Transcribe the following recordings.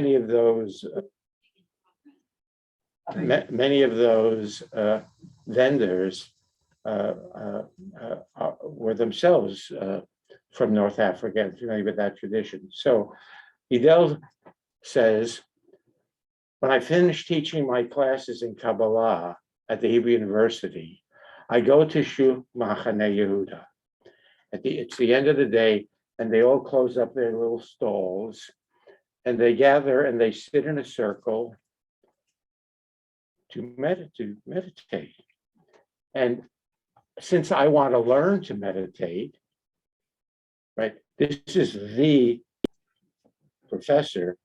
many of those vendors were themselves from North Africa and familiar with that tradition. So Hillel says, when I finish teaching my classes in Kabbalah at the Hebrew University, I go to Shu Machane Yehuda. It's the end of the day, and they all close up their little stalls, and they gather and they sit in a circle to meditate. And since I want to learn to meditate, right, this is the professor,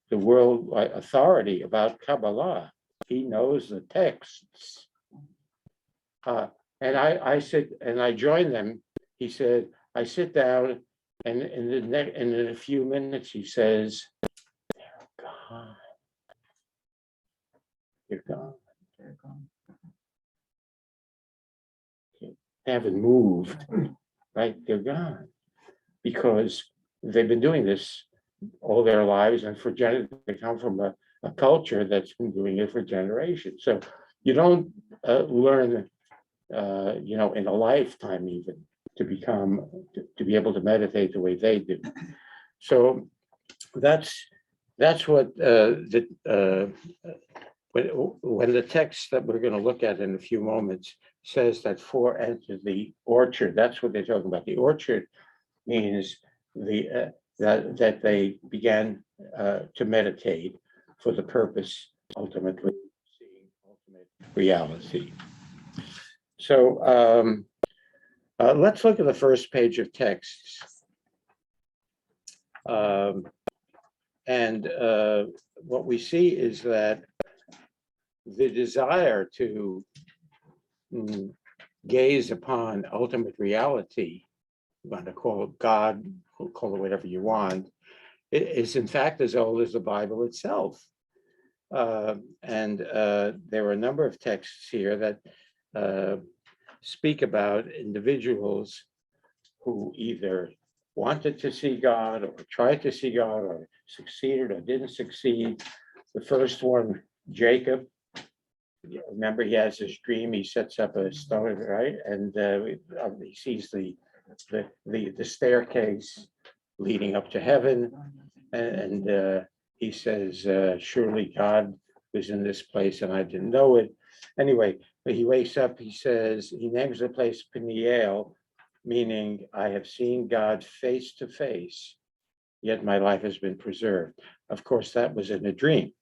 the world authority about Kabbalah. He knows the texts. And I sit and I join them. He said, I sit down, and in a few minutes, he says, they're gone. They're gone. They're gone. They haven't moved, right? They're gone because they've been doing this all their lives, and they come from a culture that's been doing it for generations. So you don't learn, in a lifetime even to be able to meditate the way they do. So that's what when the text that we're going to look at in a few moments says that four entered the orchard, that's what they're talking about. The orchard means that they began to meditate for the purpose, ultimately, seeing ultimate reality. So let's look at the first page of texts. And what we see is that the desire to gaze upon ultimate reality, you want to call it God, call it whatever you want, it is in fact as old as the Bible itself. And there are a number of texts here that speak about individuals who either wanted to see God or tried to see God or succeeded or didn't succeed. The first one, Jacob, remember he has this dream, he sets up a stone, right? And he sees the staircase leading up to heaven. And he says, surely God was in this place and I didn't know it. Anyway, he wakes up, he says, he names the place Peniel, meaning I have seen God face to face, yet my life has been preserved. Of course, that was in a dream.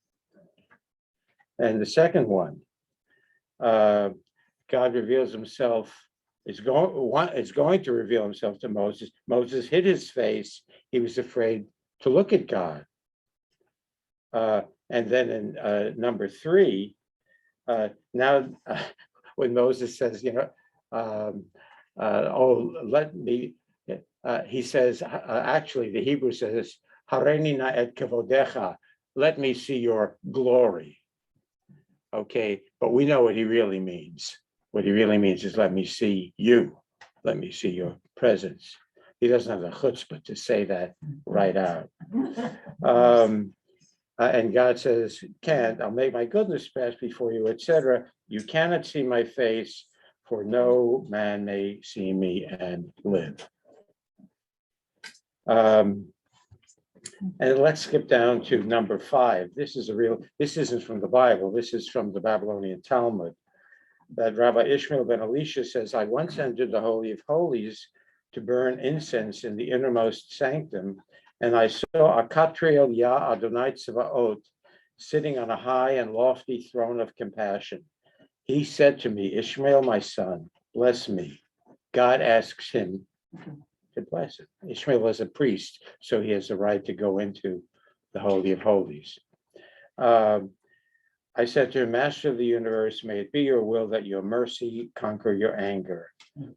And the second one, God reveals himself, is going to reveal himself to Moses. Moses hid his face. He was afraid to look at God. And then in number 3, now when Moses says, let me, he says, actually the Hebrew says, Hareni na et kavodecha, let me see your glory. Okay, but we know what he really means. What he really means is let me see you, let me see your presence. He doesn't have the chutzpah to say that right out. And God says, can't, I'll make my goodness pass before you, etc. You cannot see my face, for no man may see me and live. And let's skip down to number 5. This isn't from the Bible, this is from the Babylonian Talmud. That Rabbi Ishmael ben Elisha says, I once entered the Holy of Holies to burn incense in the innermost sanctum, and I saw a Katriel Yah Adonai Tzvaot sitting on a high and lofty throne of compassion. He said to me, Ishmael, my son, bless me. God asks him to bless him. Ishmael was a priest, so he has the right to go into the Holy of Holies. I said to him, Master of the universe, may it be your will that your mercy conquer your anger,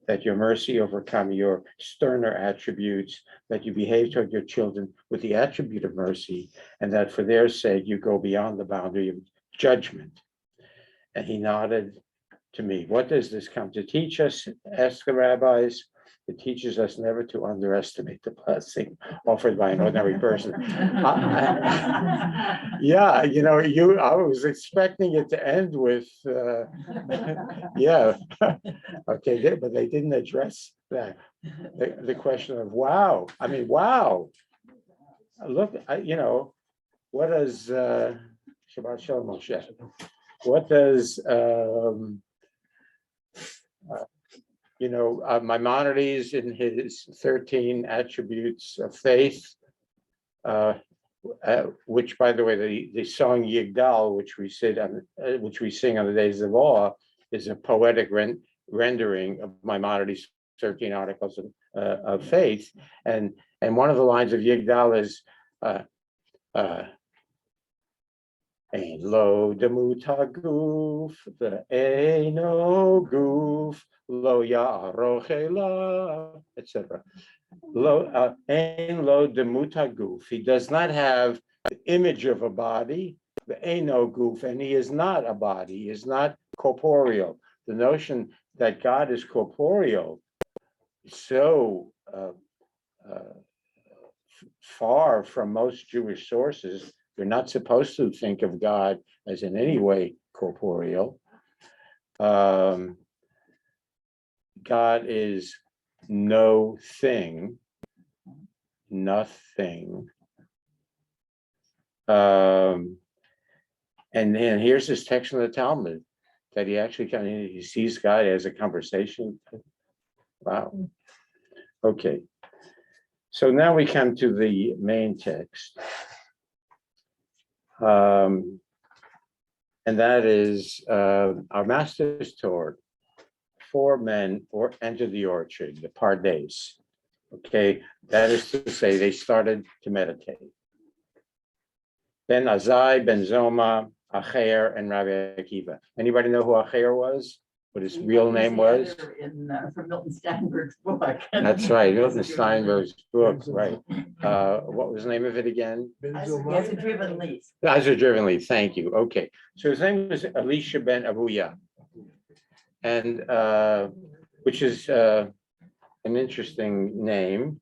that your mercy overcome your sterner attributes, that you behave toward your children with the attribute of mercy, and that for their sake you go beyond the boundary of judgment. And he nodded to me. What does this come to teach us? Asked the rabbis. It teaches us never to underestimate the blessing offered by an ordinary person. Yeah, I was expecting it to end with, yeah. Okay, but they didn't address that. The question of wow. I mean, wow. Look, what does Shabbat Shalom Moshe? What does Maimonides in his 13 attributes of faith, which, by the way, the song Yigdal, which we sing on the days of awe, is a poetic rendering of Maimonides' 13 articles of faith, and one of the lines of Yigdal is Ein lo demut haguf, ve'eino guf, lo ya'aroch elav, etc. Ein lo demut haguf. He does not have the image of a body, ve'eino guf, and he is not a body. He is not corporeal. The notion that God is corporeal is so far from most Jewish sources. You're not supposed to think of God as in any way corporeal. God is no thing, nothing. And here's this text in the Talmud that he actually he sees God as a conversation. Wow. Okay. So now we come to the main text. And that is our master's Torah. 4 men entered the orchard, the Pardes. Okay, that is to say, they started to meditate. Ben Azai, Ben Zoma, Acher, and Rabbi Akiva. Anybody know who Acher was? What his real name was? From Milton Steinberg's book. That's right, Milton Steinberg's book, right. What was the name of it again? As a driven leaf. As a driven leaf, thank you. Okay, so his name was Elisha ben Abuya, and which is an interesting name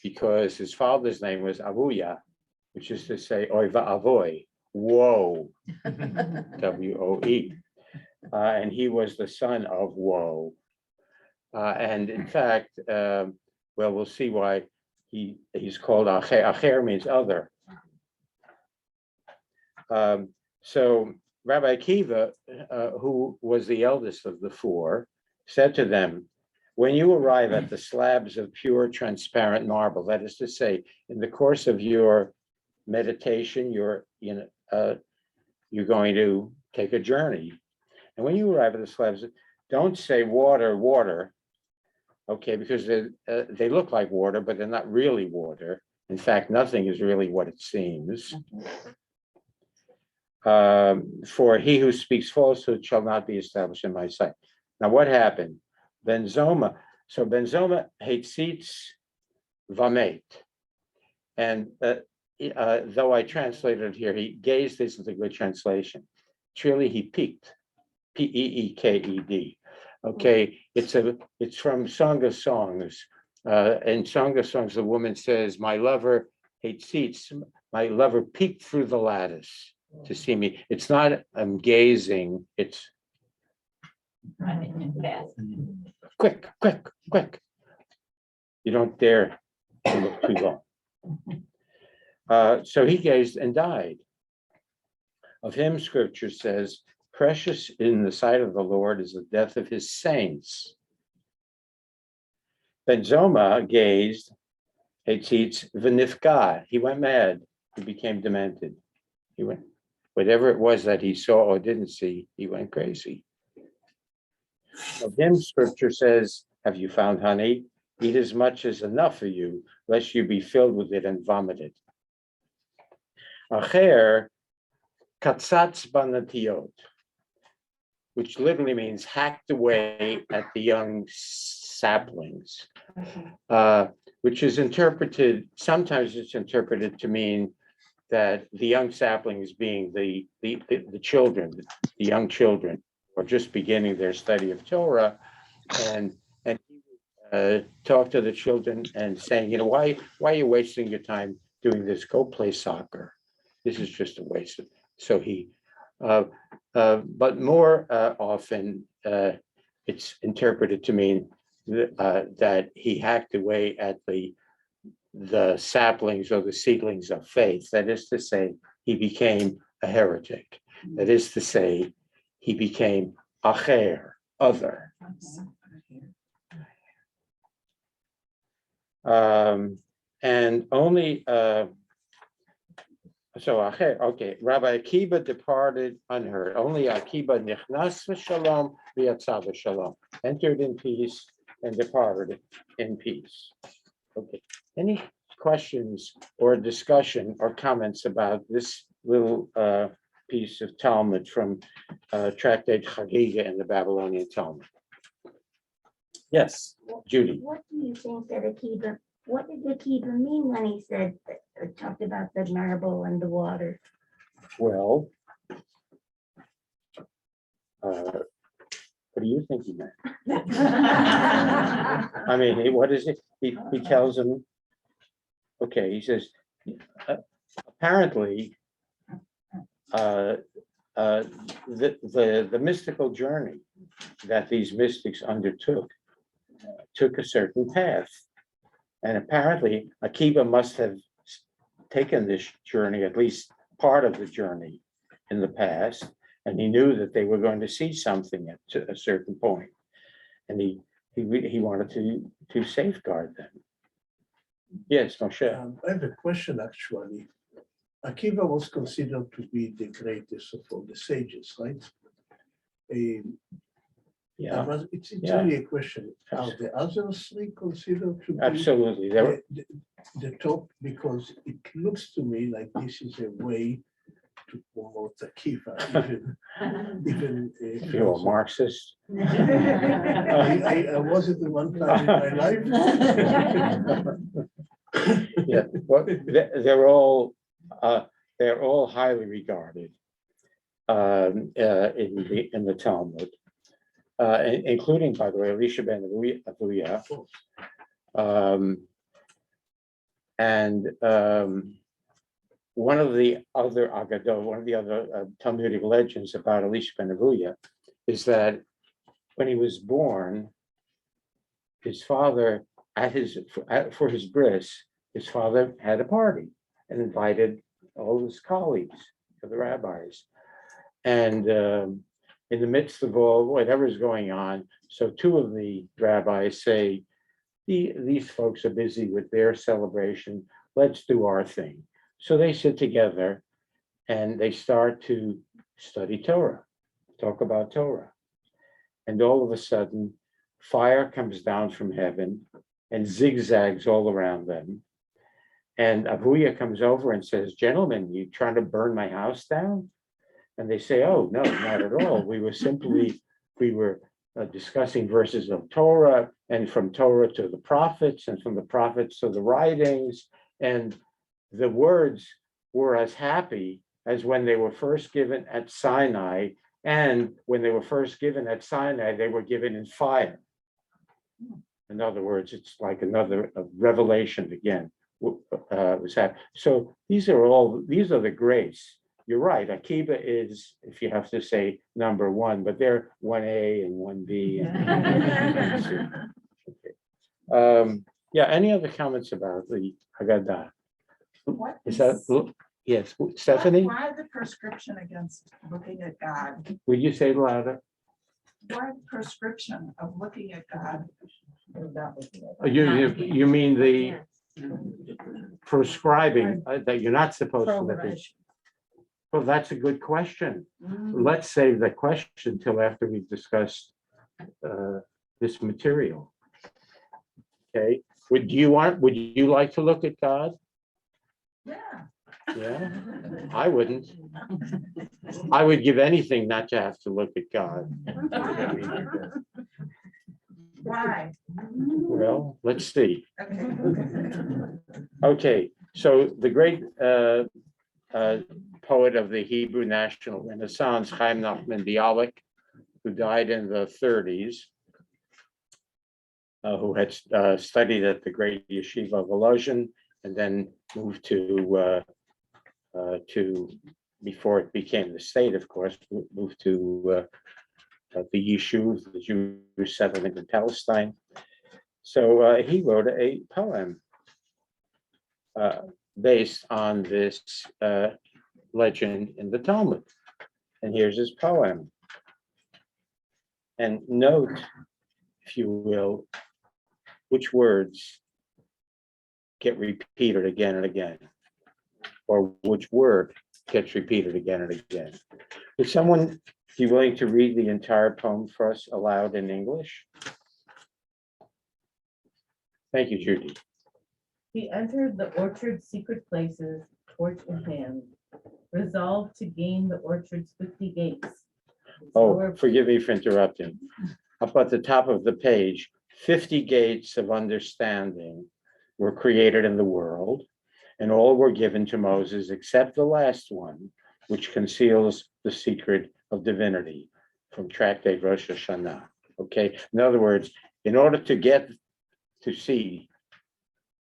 because his father's name was Abuya, which is to say, oy va'avoy, woe, W-O-E. And he was the son of woe. And in fact, we'll see why he's called Acher. Acher means other. So Rabbi Akiva, who was the eldest of the 4, said to them, when you arrive at the slabs of pure transparent marble, that is to say, in the course of your meditation, you're going to take a journey. And when you arrive at the slabs, don't say water, water, okay, because they look like water, but they're not really water. In fact, nothing is really what it seems. For he who speaks falsehood shall not be established in my sight. Now, what happened? Ben Zoma, so Ben Zoma hates vamet. And though I translated here, he gazed isn't a good translation. Truly, he peeked. P-E-E-K-E-D. Okay, it's from Song of Songs. In Song of Songs, the woman says, my lover hates seats. My lover peeked through the lattice to see me. It's not I'm gazing, it's quick, quick, quick. You don't dare to look too long. So he gazed and died. Of him, scripture says, precious in the sight of the Lord is the death of his saints. Ben Zoma gazed, hates v'nifka. He went mad. He became demented. He went, whatever it was that he saw or didn't see, he went crazy. Of him, scripture says, have you found honey? Eat as much as enough for you, lest you be filled with it and vomited. Acher, katzatz banatiot, which literally means hacked away at the young saplings, which is interpreted, sometimes it's interpreted to mean that the young saplings being the children, the young children, or just beginning their study of Torah, and talk to the children and saying, why are you wasting your time doing this? Go play soccer. This is just a waste of. So he, but more often it's interpreted to mean that he hacked away at the saplings or the seedlings of faith. That is to say, he became a heretic. That is to say, he became acher, other. And only okay. Rabbi Akiva departed unhurt. Only Akiva nichnas v'shalom v'yatza v'shalom, entered in peace and departed in peace. Okay. Any questions or discussion or comments about this little piece of Talmud from Tractate Chagiga in the Babylonian Talmud? Yes, Judy. What do you think that Akiva, what did Akiva mean when he said, talked about the marble and the water? Well, what do you think he meant? I mean, what is it? He tells him, okay, he says, apparently, the mystical journey that these mystics undertook took a certain path. And apparently, Akiva must have taken this journey, at least part of the journey in the past, and he knew that they were going to see something at a certain point. And he wanted to safeguard them. Yes, Moshe. I have a question, actually. Akiva was considered to be the greatest of all the sages, right? Yeah, It's Yeah. really a question. Are the others three considered to be absolutely. There were, the top? Because it looks to me like this is a way to promote Akiva, even if you're a Marxist. I wasn't the one time in my life. Yeah, well, they're all highly regarded in the Talmud, including, by the way, Elisha ben Avuya, and one of the other Agadot, one of the other Talmudic legends about Elisha ben Avuya is that when he was born, his father, for his bris, his father had a party and invited all his colleagues, the rabbis. And in the midst of all whatever's going on, so two of the rabbis say, these folks are busy with their celebration, let's do our thing. So they sit together and they start to study Torah, talk about Torah. And all of a sudden, fire comes down from heaven and zigzags all around them. And Avuya comes over and says, gentlemen, you trying to burn my house down? And they say, oh, no, not at all. We were discussing verses of Torah, and from Torah to the prophets, and from the prophets to the writings. And the words were as happy as when they were first given at Sinai. And when they were first given at Sinai, they were given in fire. In other words, it's like another revelation again. Was happening. So these are the greats. You're right. Akiva is, if you have to say, number one, but they're 1A and 1B. Okay. Yeah. Any other comments about the Haggadah? What Is that yes, Stephanie? Why the prescription against looking at God? Would you say louder? Why the prescription of looking at God? You mean the prescribing that you're not supposed to look at? Well, that's a good question. Let's save the question till after we've discussed this material. Okay. Would you like to look at God? Yeah. Yeah, I wouldn't. I would give anything not to have to look at God. Why? Well, let's see. Okay. Okay, so the great poet of the Hebrew National Renaissance, Chaim Nachman Bialik, who died in the 30s, who had studied at the great yeshiva of Volozhin, and then moved to before it became the state, of course, moved to the Yishuv, the Jewish settlement in Palestine. So he wrote a poem based on this legend in the Talmud. And here's his poem. And note, if you will, which words get repeated again and again, or which word gets repeated again and again. Would someone be willing to read the entire poem for us aloud in English? Thank you, Judy. He entered the orchard's secret places, torch in hand, resolved to gain the orchard's 50 gates. Oh, forgive me for interrupting. Up at the top of the page, 50 gates of understanding were created in the world, and all were given to Moses except the last one, which conceals the secret of divinity, from Tractate Rosh Hashanah. Okay, in other words, in order to get to see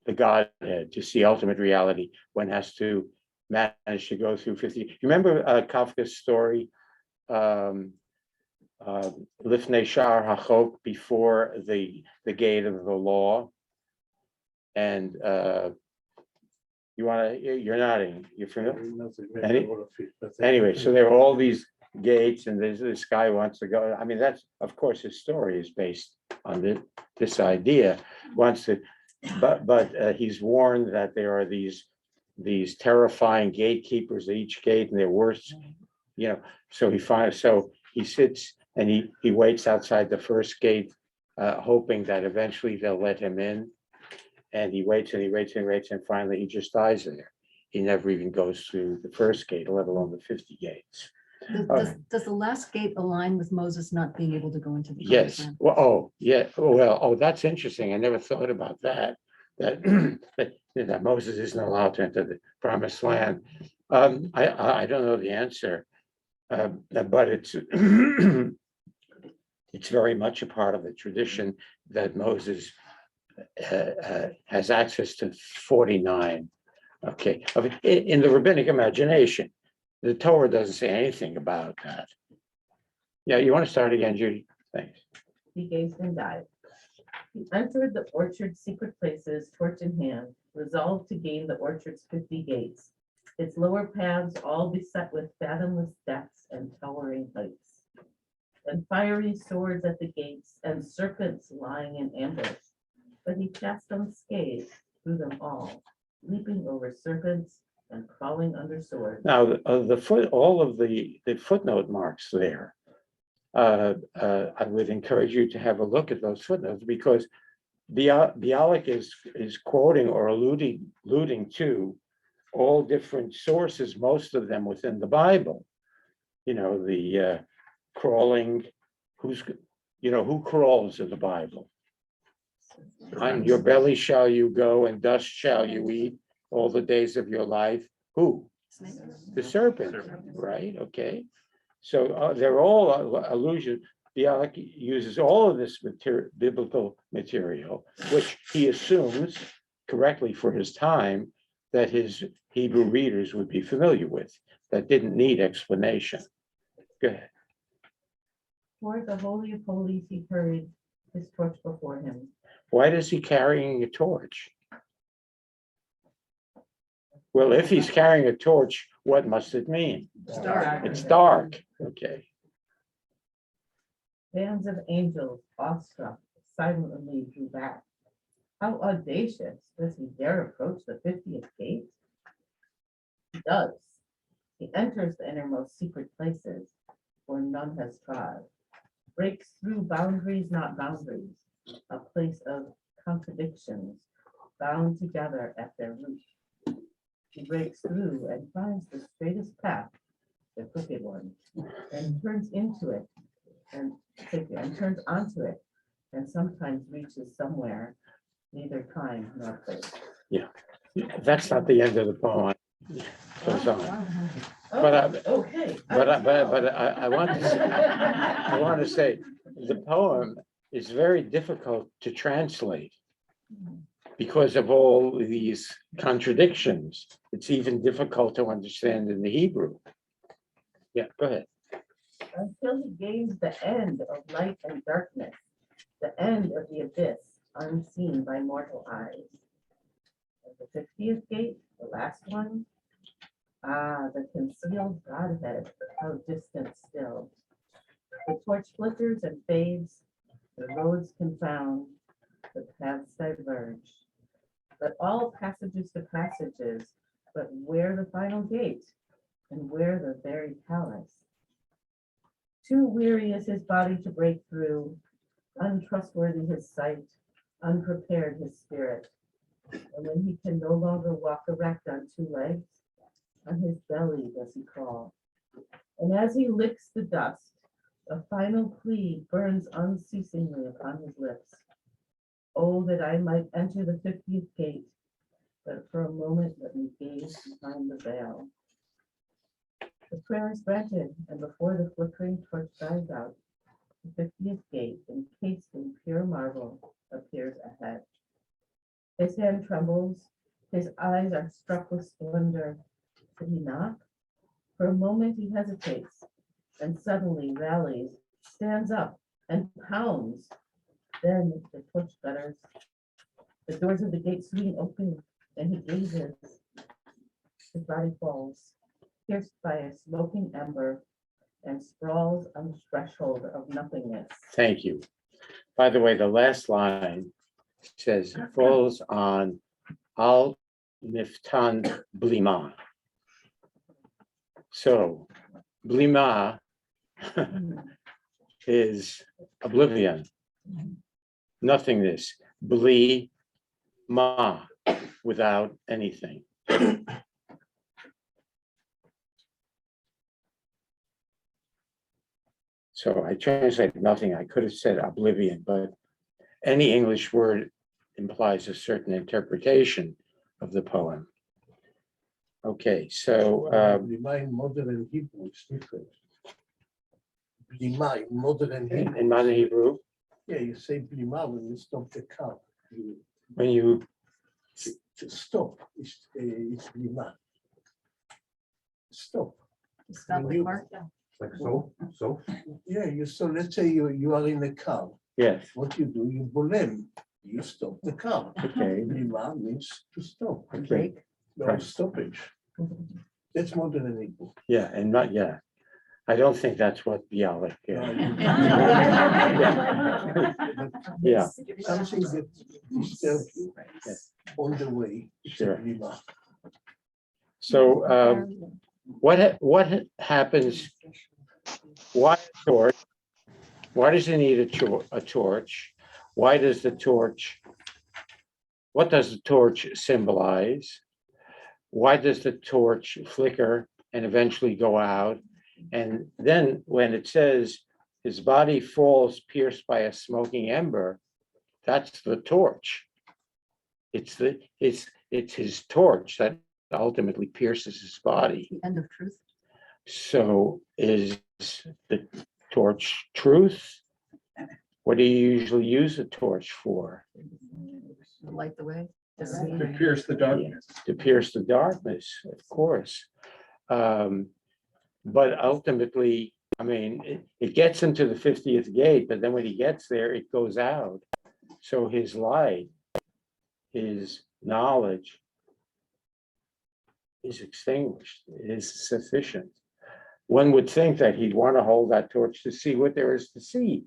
the Godhead, to see ultimate reality, one has to manage to go through 50. You remember Kafka's story, Lifnei Shar HaChok, before the gate of the law? And you're nodding, you're familiar? Anyway, so there are all these gates, and this guy wants to go. I mean, that's, of course, his story is based on this idea. Wants to, but he's warned that there are these terrifying gatekeepers at each gate, and they're worse, you know. So he sits and he waits outside the first gate, hoping that eventually they'll let him in. And he waits and he waits and waits, and finally he just dies there. He never even goes through the first gate, let alone the 50 gates. Does the last gate align with Moses not being able to go into the Yes. promised land? Well, that's interesting. I never thought about that. That Moses isn't allowed to enter the promised land. I don't know the answer, but it's it's very much a part of the tradition that Moses has access to 49. Okay, in the rabbinic imagination, the Torah doesn't say anything about that. Yeah, you want to start again, Judy? Thanks. He gazed and died. He entered the orchard's secret places, torch in hand, resolved to gain the orchard's 50 gates, its lower paths all beset with fathomless depths and towering heights, and fiery swords at the gates, and serpents lying in ambush. But he passed unscathed through them all, leaping over serpents and crawling under swords. Now, all of the footnote marks there, I would encourage you to have a look at those footnotes, because Bialik is quoting or alluding to all different sources, most of them within the Bible. You know, the crawling, who crawls in the Bible? On your belly shall you go, and dust shall you eat all the days of your life. Who? The serpent, right? Okay. So they're all allusions. Bialik uses all of this biblical material, which he assumes, correctly for his time, that his Hebrew readers would be familiar with, that didn't need explanation. Go ahead. Toward the Holy of Holies he hurried, his torch before him. Why is he carrying a torch? Well, if he's carrying a torch, what must it mean? It's dark. It's dark. Okay. Bands of angels, awestruck, silently drew back. How audacious! Does he dare approach the 50th gate? He does. He enters the innermost secret places, where none has trod. Breaks through boundaries, not boundaries, a place of contradictions, bound together at their root. He breaks through and finds the straightest path, the crooked one, and turns into it, and turns onto it, and sometimes reaches somewhere, neither time nor place. That's not the end of the poem. It goes on. But Okay. I want to say, the poem is very difficult to translate because of all these contradictions. It's even difficult to understand in the Hebrew. Yeah, go ahead. Until he gains the end of light and darkness, the end of the abyss, unseen by mortal eyes. And the 50th gate, the last one, the concealed Godhead, how distant still. The torch flickers and fades, the roads confound, the paths diverge. But all passages to passages, but where the final gate, and where the very palace? Too weary is his body to break through, untrustworthy his sight, unprepared his spirit. And when he can no longer walk erect on two legs, on his belly does he crawl. And as he licks the dust, a final plea burns unceasingly upon his lips. Oh, that I might enter the 50th gate, but for a moment let me gaze behind the veil. The prayer is granted, and before the flickering torch dies out, the 50th gate, encased in pure marble, appears ahead. His hand trembles, his eyes are struck with splendor. Did he knock? For a moment he hesitates, and suddenly rallies, stands up, and pounds. Then the torch gutters. The doors of the gate swing open, and he gazes. His body falls, pierced by a smoking ember, and sprawls on the threshold of nothingness. Thank you. By the way, the last line says falls on Al Miftan Blima. So Blima is oblivion, nothingness. Bli ma, without anything. So I translated nothing. I could have said oblivion, but any English word implies a certain interpretation of the poem. Okay, so Blima in modern Hebrew is different. Blima in modern Hebrew. in modern Hebrew, Yeah, you say blima when you stop the car. when you To stop, it's blima. Stop. Stop When with you- Mark. Like so. Yeah, so let's say you are in a car. yes, What you do, you bolem, you stop the car. okay, Blima means to stop. okay, No Right. stoppage. That's modern Hebrew. yeah, and not yeah. I don't think that's what Bialik. Yeah, Something that disturbs you Yes. on the way. It's a Sure. blima. so what happens? Why a torch? Why does it need a torch? Why does the torch? What does the torch symbolize? Why does the torch flicker and eventually go out? And then when it says his body falls pierced by a smoking ember, that's the torch. It's his torch that ultimately pierces his body. The end of truth. So is the torch truth? What do you usually use a torch for? To light the way. To pierce the darkness. To pierce the darkness, of course. But ultimately, I mean, it gets him to the 50th gate, but then when he gets there, it goes out. So his light, his knowledge is extinguished, is sufficient. One would think that he'd want to hold that torch to see what there is to see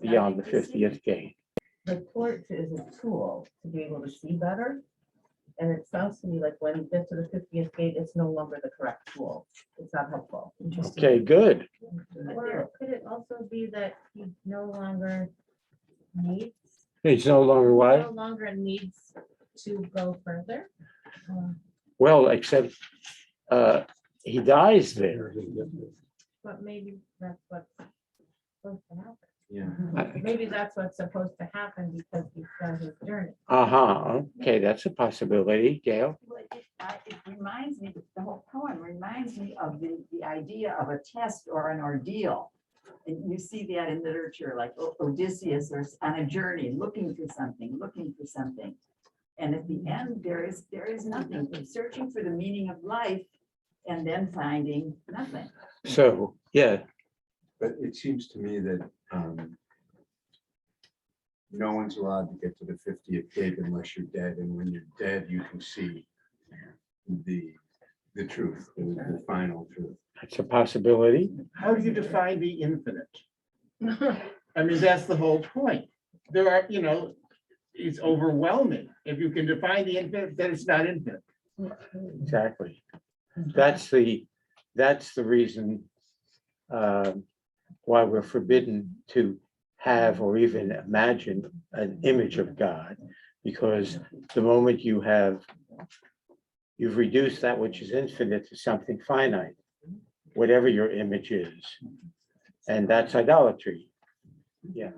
beyond the 50th gate. The torch is a tool to be able to see better. And it sounds to me like when you get to the 50th gate, it's no longer the correct tool. It's not helpful. Okay, good. Or could it also be that he no longer needs, It's no longer no what? longer needs to go further? Well, except he dies there. But maybe that's what's supposed to happen. Yeah. Maybe that's what's supposed to happen because he's done his journey. Okay, that's a possibility, Gail. Well, it reminds me, the whole poem reminds me of the idea of a test or an ordeal. And you see that in literature, like Odysseus is on a journey, looking for something, looking for something. And at the end, there is nothing, searching for the meaning of life and then finding nothing. So, yeah, But it seems to me that no one's allowed to get to the 50th gate unless you're dead. And when you're dead, you can see the truth, the final truth. it's a possibility. How do you define the infinite? I mean, that's the whole point. There are, it's overwhelming. If you can define the infinite, then it's not infinite. Exactly. That's the reason why we're forbidden to have or even imagine an image of God, because the moment you've reduced that which is infinite to something finite, whatever your image is, and that's idolatry. Yeah.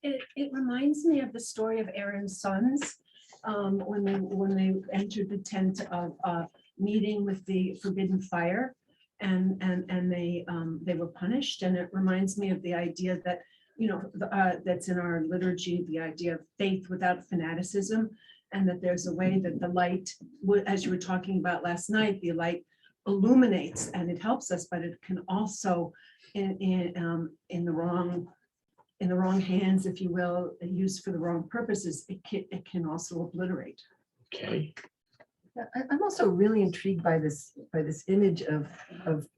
It reminds me of the story of Aaron's sons, when they entered the tent of meeting with the forbidden fire, and they were punished. And it reminds me of the idea that, that's in our liturgy, the idea of faith without fanaticism, and that there's a way that the light, as you were talking about last night, the light illuminates and it helps us, but it can also, in the wrong hands, if you will, used for the wrong purposes, it can also obliterate. Okay. I'm also really intrigued by this image of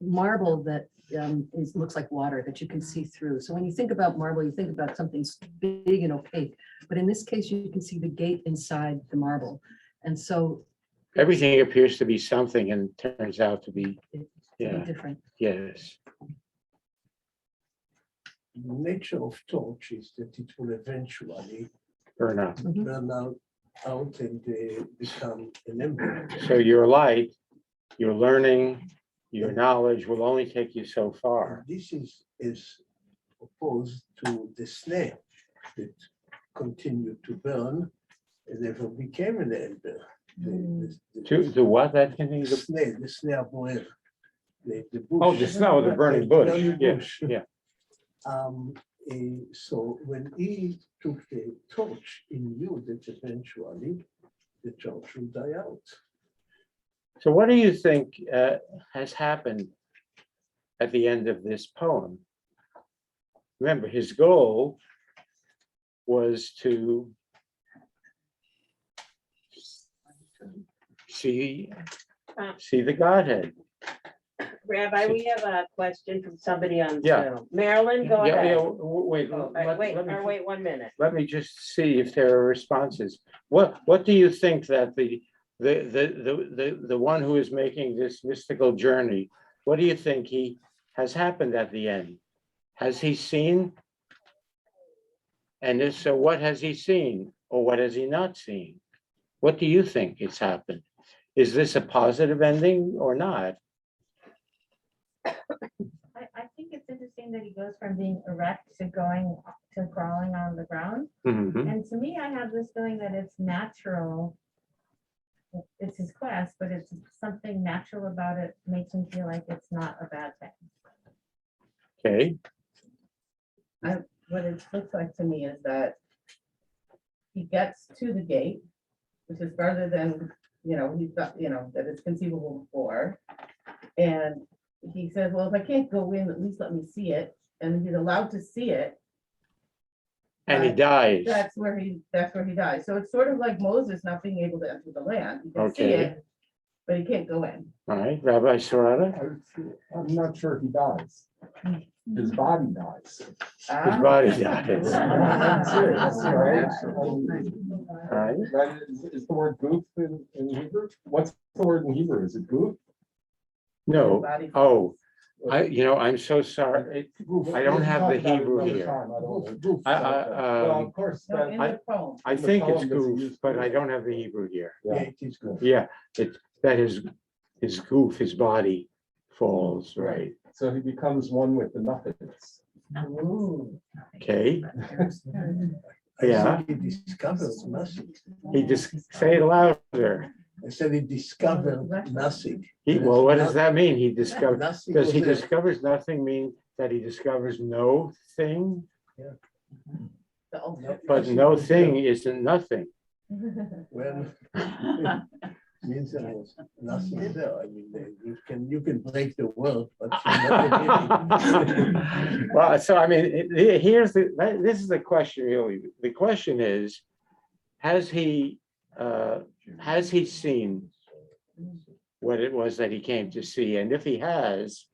marble that looks like water that you can see through. So when you think about marble, you think about something big and opaque, but in this case, you can see the gate inside the marble. And so Everything appears to be something and turns out to be, yeah, different. yes. The nature of torch is that it will eventually Burn up. burn out and become an ember. So your light, your learning, your knowledge will only take you so far. This is opposed to the snare that continued to burn and never became an ember. To what that can be? The snare boil. The bush. Oh, the snow, the burning bush. burning Yeah, bush. yeah. So when he took the torch, he knew that eventually the torch will die out. So what do you think has happened at the end of this poem? Remember, his goal was to see the Godhead. Rabbi, we have a question from somebody on Yeah. Zoom. Marilyn, go Yeah, ahead. wait, Oh, wait 1 minute. let me just see if there are responses. What do you think that the one who is making this mystical journey, what do you think has happened at the end? Has he seen? And if so, what has he seen, or what has he not seen? What do you think has happened? Is this a positive ending or not? I think it's interesting that he goes from being erect to crawling on the ground. Mhm. And to me, I have this feeling that it's natural. It's his quest, but it's something natural about it, makes him feel like it's not a bad thing. Okay, What it looks like to me is that he gets to the gate, which is further than, he's got, that it's conceivable before. And he says, well, if I can't go in, at least let me see it. And he's allowed to see it. and he but dies. That's where he dies. So it's sort of like Moses not being able to enter the land. He can see Okay. it, but he can't go in. All right, Rabbi Sarada, I'm not sure he dies. His body dies. his body dies. I'm serious, right? All right, That is the word goof in Hebrew? What's the word in Hebrew? Is it goof? no, Body- oh, I'm so sorry. I don't have the Hebrew here. Well, of course, No, in that- the poem. I In the think it's poem, does he goof, use but goof? I don't have the Hebrew here. Yeah, it is good. Yeah, that is his goof, his body falls, right? so he becomes one with the nothingness. Ooh. Okay, I yeah, think he discovered nothing. he just, say it louder. I said he discovered nothing. Well, what does that mean? He discovers, Nothing does was he there. discovers nothing mean that he discovers no thing, The ultimate but no thing isn't nothing. Well, means there was nothing there. I mean, you can break the world, but Well, so I mean, this is the question really. The question is, has he seen what it was that he came to see? And if he has,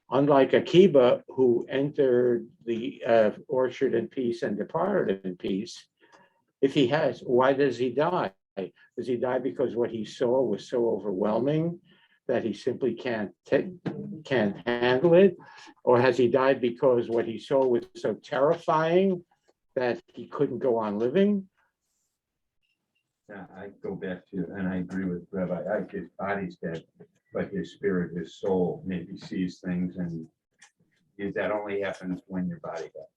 unlike Akiva, who entered the orchard in peace and departed in peace, if he has, why does he die? Does he die because what he saw was so overwhelming that he simply can't handle it? Or has he died because what he saw was so terrifying that he couldn't go on living? Yeah, I go back to, and I agree with Rabbi Ike, his body's dead, but his spirit, his soul maybe sees things, and that only happens when your body dies.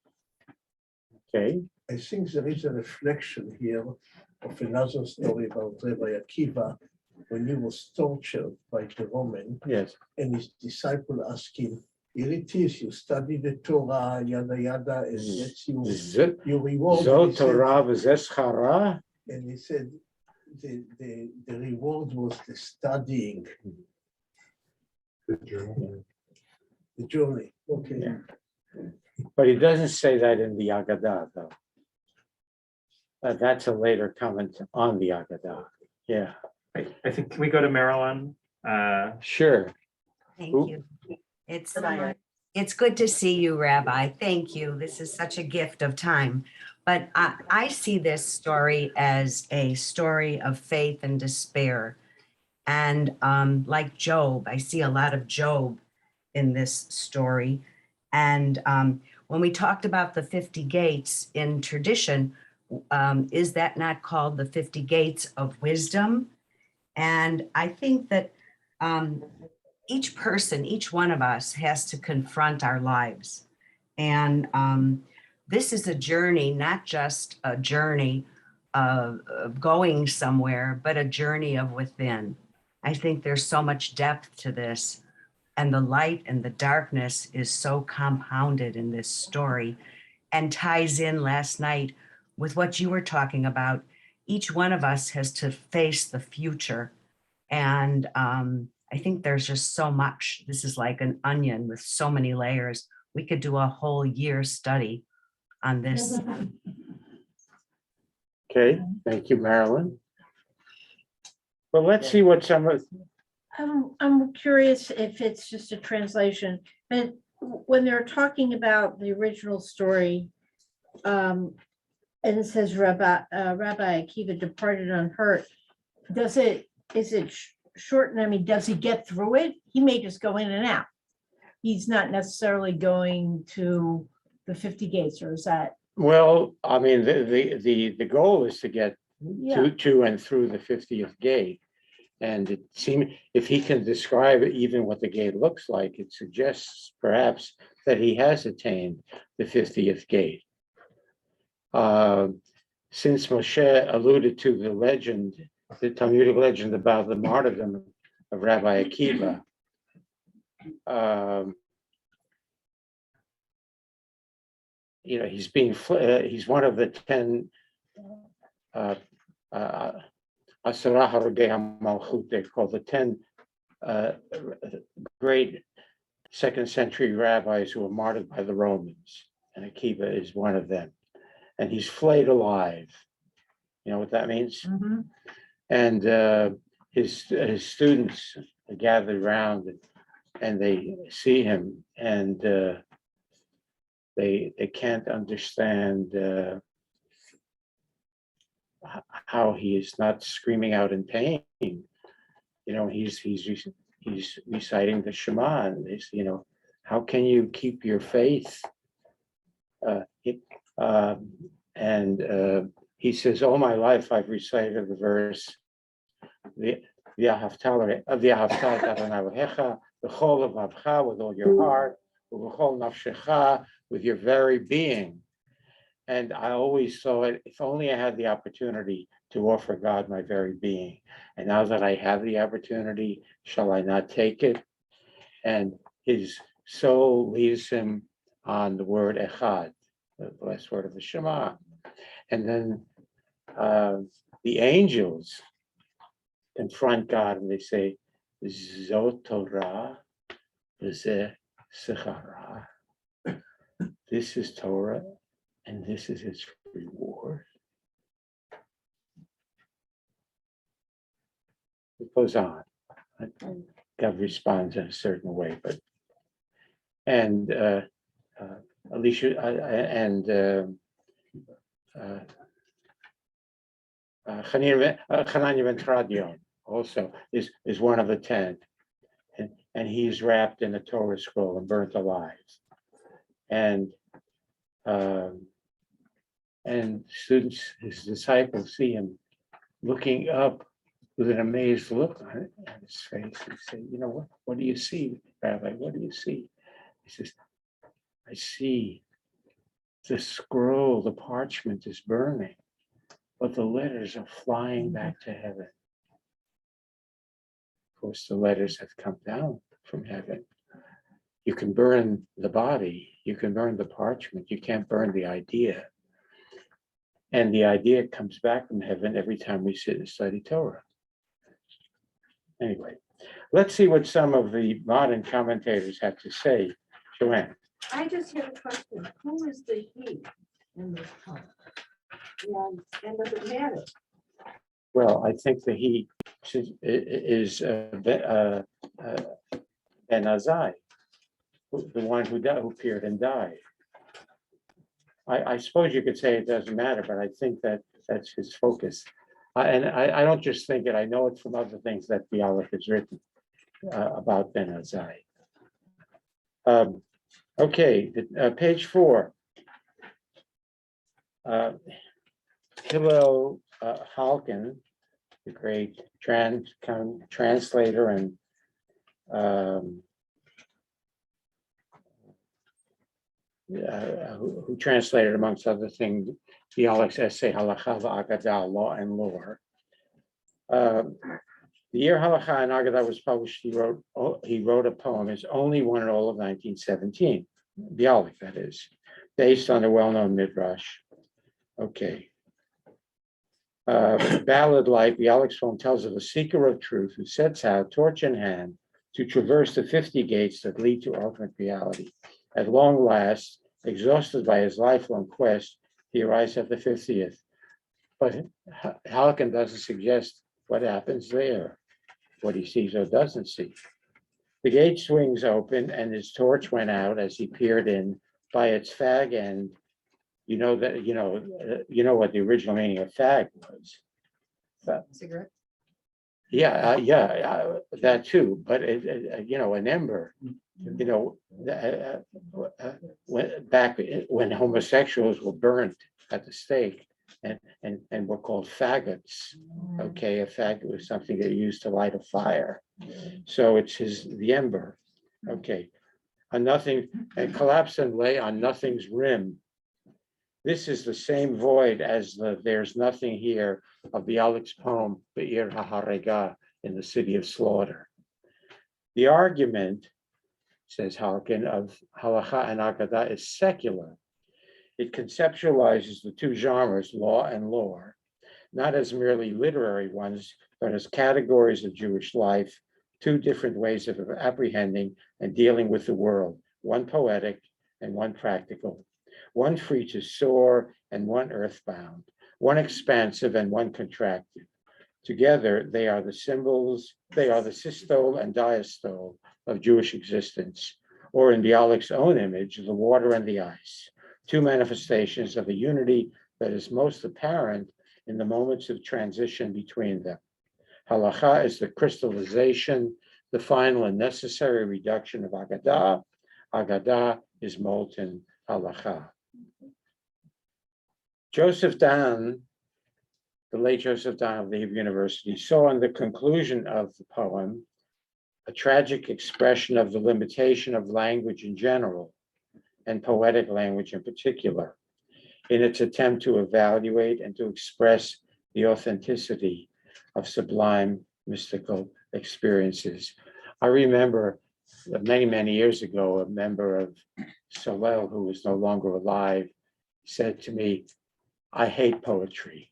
Okay. I think there is a reflection here of another story about Rabbi Akiva when he was tortured by the Roman, Yes. and his disciple asked him, "Here it is, you study the Torah, yada yada, and that's your reward." Zot Torah v'zeschara. And he said, the reward was the studying. The journey, okay. Yeah. But he doesn't say that in the Agadah, though. That's a later comment on the Agadah. Yeah, I think, can we go to Marilyn? sure. Thank you. It's good to see you, Rabbi. Thank you. This is such a gift of time. But I see this story as a story of faith and despair. And like Job, I see a lot of Job in this story. And when we talked about the 50 gates in tradition, is that not called the 50 gates of wisdom? And I think that each person, each one of us has to confront our lives. And this is a journey, not just a journey of going somewhere, but a journey of within. I think there's so much depth to this, and the light and the darkness is so compounded in this story and ties in last night with what you were talking about. Each one of us has to face the future. And I think there's just so much. This is like an onion with so many layers. We could do a whole year study on this. Okay, thank you, Marilyn. Well, let's see what some of, I'm curious if it's just a translation, but when they're talking about the original story, and it says Rabbi Akiva departed unhurt, is it shortened? I mean, does he get through it? He may just go in and out. He's not necessarily going to the 50 gates, or is that? well, I mean, the goal is to get Yeah. to and through the 50th gate. And it seems, if he can describe even what the gate looks like, it suggests perhaps that he has attained the 50th gate. Since Moshe alluded to the legend, the Talmudic legend about the martyrdom of Rabbi Akiva, he's one of the 10 Asara Harogei HaMalchut, they're called the 10 great second century rabbis who were martyred by the Romans, and Akiva is one of them. And he's flayed alive. You know what that means? Mhm. And his students are gathered around and they see him, and they can't understand how he is not screaming out in pain. You know, he's reciting the Shema, and how can you keep your faith? He says, all my life I've recited the verse, V'ahavta Adonai Elohecha, b'chol levavcha, with all your heart, v'chol nafshecha, with your very being. And I always thought, if only I had the opportunity to offer God my very being. And now that I have the opportunity, shall I not take it? and his soul leads him on the word echad, the last word of the Shema. And then the angels confront God and they say, Zot Torah, Zeh Sechara. This is Torah and this is its reward. It goes on. God responds in a certain way, but Alicia Hanania ben Tradion also is one of the 10, and he's wrapped in a Torah scroll and burnt alive, and students, his disciples, see him looking up with an amazed look on his face and say, you know, what do you see, Rabbi? What do you see? He says, I see the scroll, the parchment is burning, but the letters are flying back to heaven. Of course, the letters have come down from heaven. You can burn the body, you can burn the parchment, you can't burn the idea. And the idea comes back from heaven every time we sit and study Torah. Anyway, let's see what some of the modern commentators have to say. Joanne. I just have a question. Who is the he in this poem? And does it matter? Well, I think that he is Ben Azai, the one who appeared and died. I suppose you could say it doesn't matter, but I think that that's his focus. I don't just think it, I know it from other things that Bialik has written about Ben Azai. Okay, page 4. Hillel Halkin, the great translator and who translated, amongst other things, Bialik's essay Halacha v'Agadah, Law and Lore. The year Halacha and Agadah was published, he wrote a poem, his only one in all of 1917, Bialik, that is, based on a well-known midrash. Okay. Ballad-like, Bialik's poem tells of a seeker of truth who sets out, torch in hand, to traverse the 50 gates that lead to ultimate reality. At long last, exhausted by his lifelong quest, he arrives at the 50th. But Halkin doesn't suggest what happens there, what he sees or doesn't see. The gate swings open and his torch went out as he peered in. By its fag end, you know what the original meaning of fag was. Cigarette? That too, but an ember, when homosexuals were burnt at the stake and were called faggots. Okay, a faggot was something they used to light a fire. So it's the ember. Okay, a nothing, and collapsed and lay on nothing's rim. This is the same void as the "There's Nothing Here" of Bialik's poem Be'ir HaHarega, in the city of slaughter. The argument, says Halkin, of Halacha and Agadah is secular. It conceptualizes the two genres, law and lore, not as merely literary ones, but as categories of Jewish life, two different ways of apprehending and dealing with the world, one poetic and one practical, one free to soar and one earthbound, one expansive and one contracted. Together, they are the symbols, they are the systole and diastole of Jewish existence, or in Bialik's own image, the water and the ice, two manifestations of a unity that is most apparent in the moments of transition between them. Halacha is the crystallization, the final and necessary reduction of Agadah. Agadah is molten halacha. Joseph Dan, the late Joseph Dan of the Hebrew University, saw in the conclusion of the poem a tragic expression of the limitation of language in general and poetic language in particular, in its attempt to evaluate and to express the authenticity of sublime mystical experiences. I remember many, many years ago, a member of Solel, who is no longer alive, said to me, I hate poetry,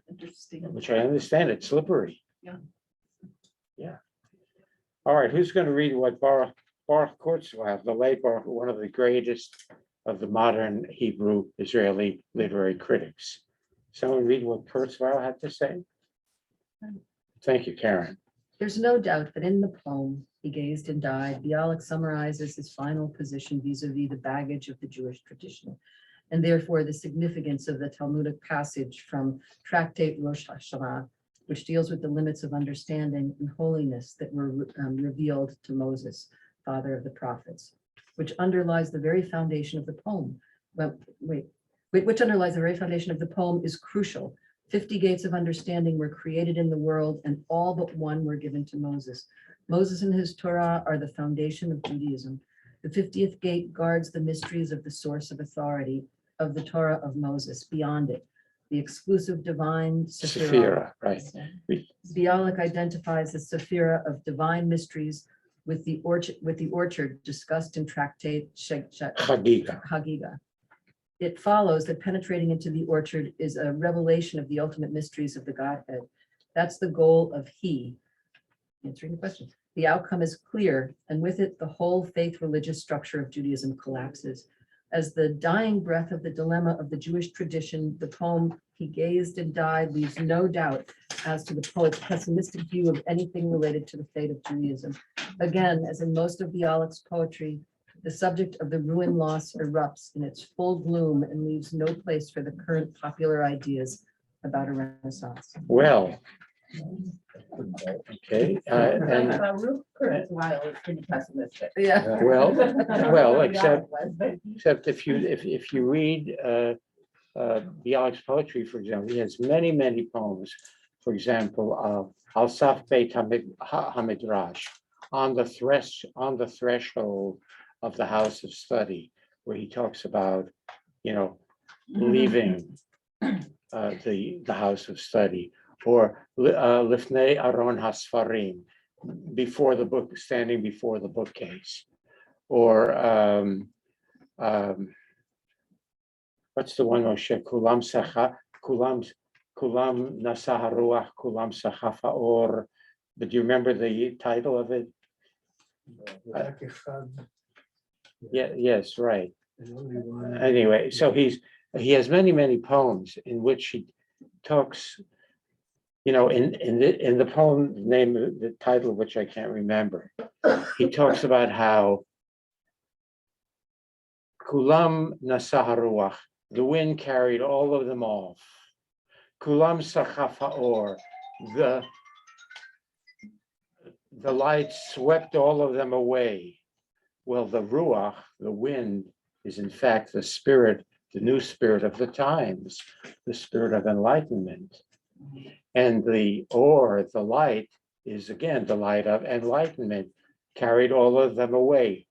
Interesting. which I understand, it's slippery. Yeah. Yeah. All right, who's going to read what Baruch Kurzweil, the late Baruch, one of the greatest of the modern Hebrew Israeli literary critics? Someone read what Kurzweil had to say? Thank you, Karen. There's no doubt that in the poem, He Gazed and Died, Bialik summarizes his final position vis-a-vis the baggage of the Jewish tradition, and therefore the significance of the Talmudic passage from Tractate Rosh Hashanah, which deals with the limits of understanding and holiness that were revealed to Moses, father of the prophets, which underlies the very foundation of the poem. Which underlies the very foundation of the poem is crucial. 50 gates of understanding were created in the world, and all but one were given to Moses. Moses and his Torah are the foundation of Judaism. The 50th gate guards the mysteries of the source of authority of the Torah of Moses. Beyond it, the exclusive divine Sephirah, right. Bialik identifies the Sephirah of divine mysteries with the orchard discussed in Tractate Chagiga. It follows that penetrating into the orchard is a revelation of the ultimate mysteries of the Godhead. That's the goal of He. Answering the question. The outcome is clear, and with it, the whole faith religious structure of Judaism collapses. As the dying breath of the dilemma of the Jewish tradition, the poem He Gazed and Died leaves no doubt as to the poet's pessimistic view of anything related to the fate of Judaism. Again, as in most of Bialik's poetry, the subject of the ruin loss erupts in its full bloom and leaves no place for the current popular ideas about a Renaissance. Well, okay, and Baruch Kurzweil is pretty pessimistic. Yeah. well, except if you read Bialik's poetry, for example, he has many, many poems. For example, Al Saf Beit Hamidrash, on the threshold of the house of study, where he talks about, leaving the house of study, or Lifnei Aron Hasfarim, before the book, standing before the bookcase, or what's the one, Moshe? Kulam Nasah Ruach, Kulam Sachafa Or. But do you remember the title of it? Yeah, yes, right. Anyway, so he has many, many poems in which he talks, in the poem, the title of which I can't remember, he talks about how Kulam Nasah Ruach, the wind carried all of them off. Kulam Sachaf Haor, the light swept all of them away. Well, the Ruach, the wind, is in fact the spirit, the new spirit of the times, the spirit of enlightenment. And the Or, the light, is again the light of enlightenment, carried all of them away.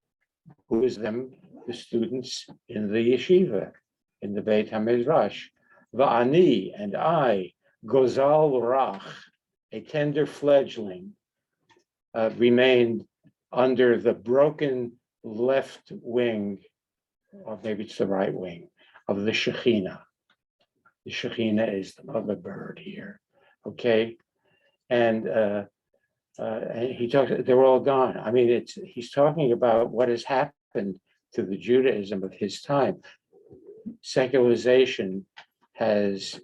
Who is them? The students in the yeshiva, in the Beit HaMidrash. Va'ani, and I, Gozal Rach, a tender fledgling, remained under the broken left wing, or maybe it's the right wing, of the Shekhinah. The Shekhinah is the mother bird here, okay? And he talks, they're all gone. I mean, he's talking about what has happened to the Judaism of his time. Secularization has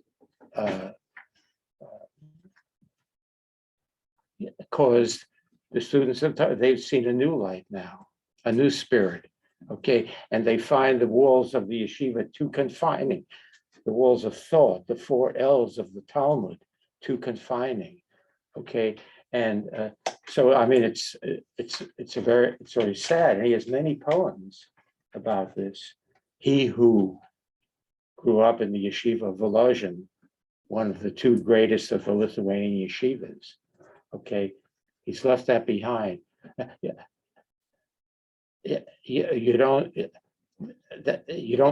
caused the students, they've seen a new light now, a new spirit, okay? And they find the walls of the yeshiva too confining, the walls of thought, the 4 L's of the Talmud, too confining, okay? And so, I mean, it's very sad. And he has many poems about this. He who grew up in the yeshiva of Volozhin, one of the 2 greatest of the Lithuanian yeshivas, okay? He's left that behind. You don't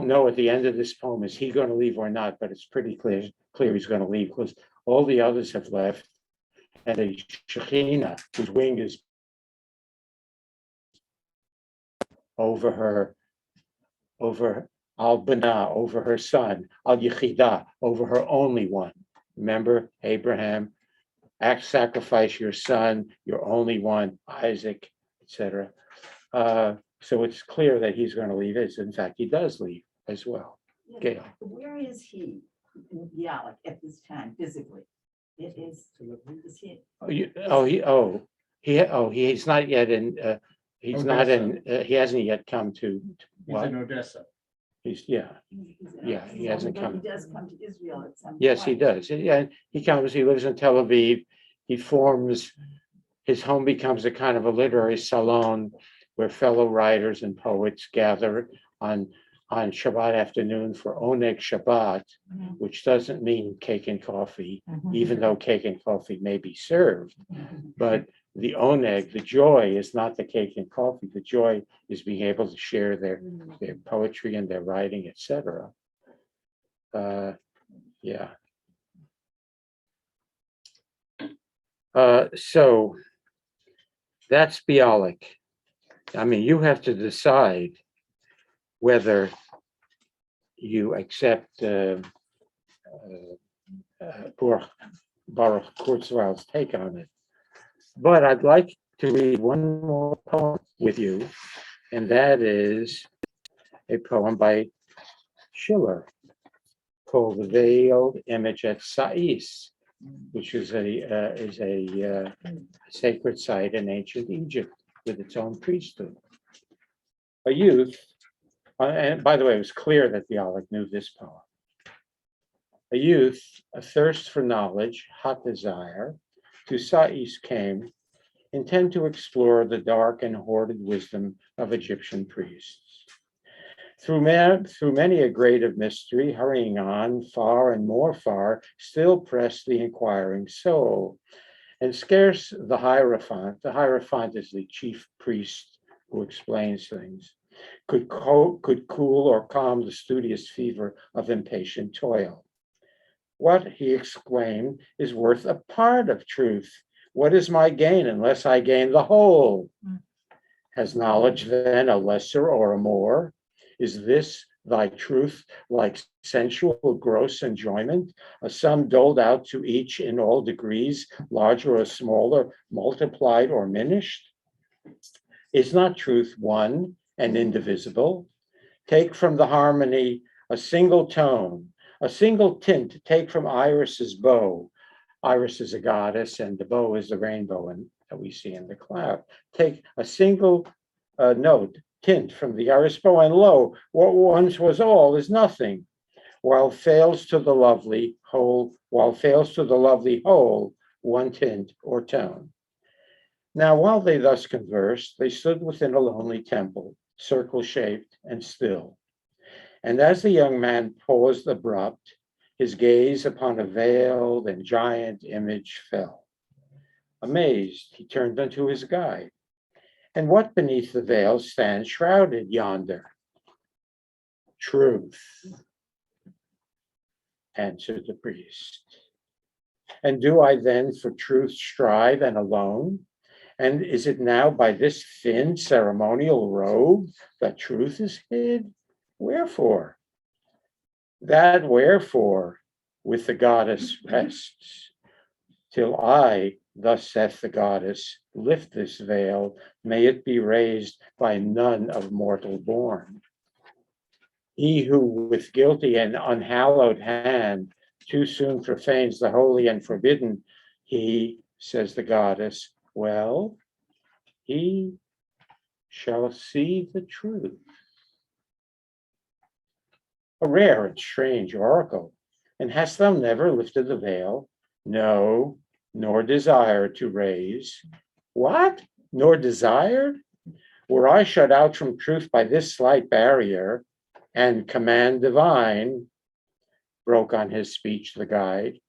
know at the end of this poem, is he going to leave or not? But it's pretty clear he's going to leave, because all the others have left, and the Shekhinah, whose wing is over her, over Al-Bana, over her son, Al-Yechidah, over her only one. Remember, Abraham, sacrifice your son, your only one, Isaac, etc. So it's clear that he's going to leave. In fact, he does leave as well. Gail. Where is he in Bialik at this time physically? It is he? He's not yet in, he's not in, he hasn't yet come to He's what? in Odessa. Yeah, he hasn't But come. He does come to Israel at some point. Yes, he does. Yeah, he comes, he lives in Tel Aviv. He forms, his home becomes a kind of a literary salon where fellow writers and poets gather on Shabbat afternoon for Oneg Shabbat, which doesn't mean cake and coffee, even though cake and coffee may be served. But the Oneg, the joy is not the cake and coffee. The joy is being able to share their poetry and their writing, etc. Yeah. So that's Bialik. I mean, you have to decide whether you accept Baruch Kurzweil's take on it. But I'd like to read one more poem with you, and that is a poem by Schiller called "The Veiled Image at Sais," which is a sacred site in ancient Egypt with its own priesthood. A youth, and by the way, it was clear that Bialik knew this poem. A youth, a thirst for knowledge, hot desire, to Sais came, intent to explore the dark and hoarded wisdom of Egyptian priests. Through many a grade of mystery, hurrying on, far and more far, still pressed the inquiring soul. And scarce the Hierophant is the chief priest who explains things, could cool or calm the studious fever of impatient toil. What, he exclaimed, is worth a part of truth? What is my gain unless I gain the whole? Has knowledge then a lesser or a more? Is this thy truth like sensual gross enjoyment, a sum doled out to each in all degrees, larger or smaller, multiplied or diminished? Is not truth one and indivisible? Take from the harmony a single tone, a single tint, take from Iris's bow. Iris is a goddess and the bow is the rainbow that we see in the cloud. Take a single note, tint from the iris bow, and lo, what once was all is nothing, while fails to the lovely whole, one tint or tone. Now, while they thus conversed, they stood within a lonely temple, circle-shaped and still. And as the young man paused abrupt, his gaze upon a veiled and giant image fell. Amazed, he turned unto his guide. And what beneath the veil stands shrouded yonder? Truth, answered the priest. And do I then for truth strive and alone? And is it now by this thin ceremonial robe that truth is hid? Wherefore? That wherefore with the goddess rests, till I, thus saith the goddess, lift this veil, may it be raised by none of mortal born. He who with guilty and unhallowed hand too soon profanes the holy and forbidden, he, says the goddess, well, he shall see the truth. A rare and strange oracle. And hast thou never lifted the veil? No, nor desired to raise. What? Nor desired? Were I shut out from truth by this slight barrier and command divine, broke on his speech the guide,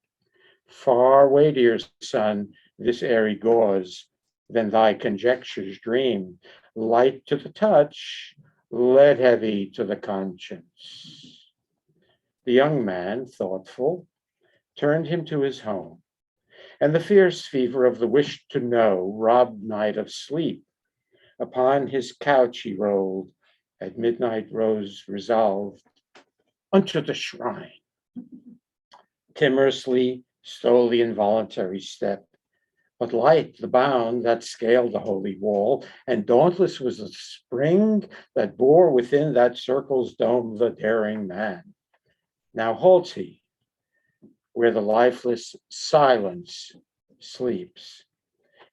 far weightier, son, this airy gauze than thy conjectures dream, light to the touch, lead heavy to the conscience. The young man, thoughtful, turned him to his home, and the fierce fever of the wish to know robbed night of sleep. Upon his couch he rolled, at midnight rose resolved unto the shrine. Timorously stole the involuntary step, but light the bound that scaled the holy wall, and dauntless was the spring that bore within that circle's dome the daring man. Now halts he, where the lifeless silence sleeps,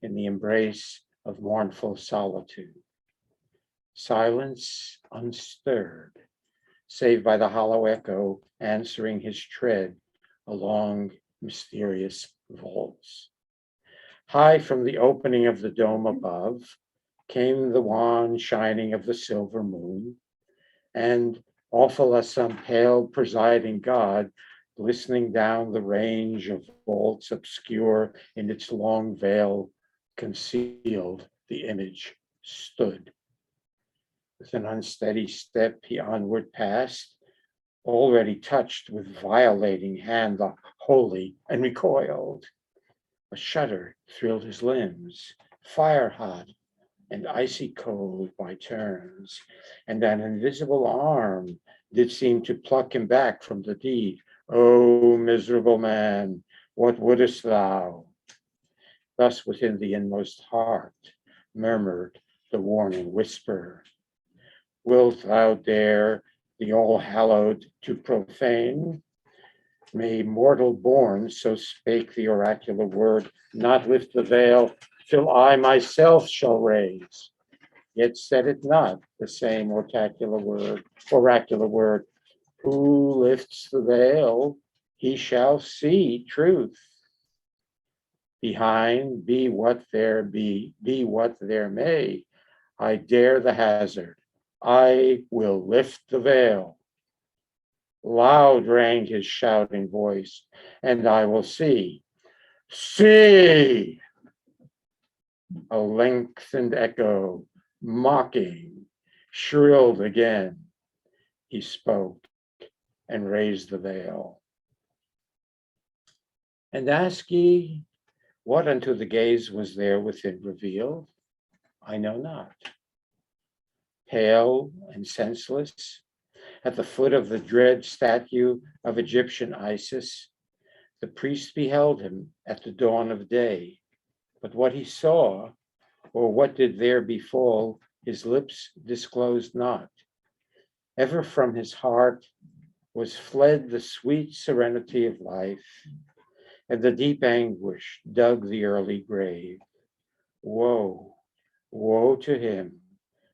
in the embrace of mournful solitude. Silence unstirred, save by the hollow echo answering his tread along mysterious vaults. High from the opening of the dome above came the wan shining of the silver moon, and awful as some pale presiding god, glistening down the range of vaults obscure in its long veil concealed, the image stood. With an unsteady step he onward passed, already touched with violating hand the holy, and recoiled. A shudder thrilled his limbs, fire hot and icy cold by turns, and an invisible arm did seem to pluck him back from the deed. O miserable man, what wouldest thou? Thus within the inmost heart murmured the warning whisper. Wilt thou dare the all-hallowed to profane? May mortal born, so spake the oracular word, not lift the veil till I myself shall raise. Yet said it not, the same oracular word. Who lifts the veil, he shall see truth. Behind, be what there may, I dare the hazard. I will lift the veil. Loud rang his shouting voice, and I will see. See! A lengthened echo, mocking, shrilled again. He spoke and raised the veil. And ask ye, what unto the gaze was there within revealed? I know not. Pale and senseless, at the foot of the dread statue of Egyptian Isis, the priest beheld him at the dawn of day. But what he saw, or what did there befall, his lips disclosed not. Ever from his heart was fled the sweet serenity of life, and the deep anguish dug the early grave. Woe, woe to him,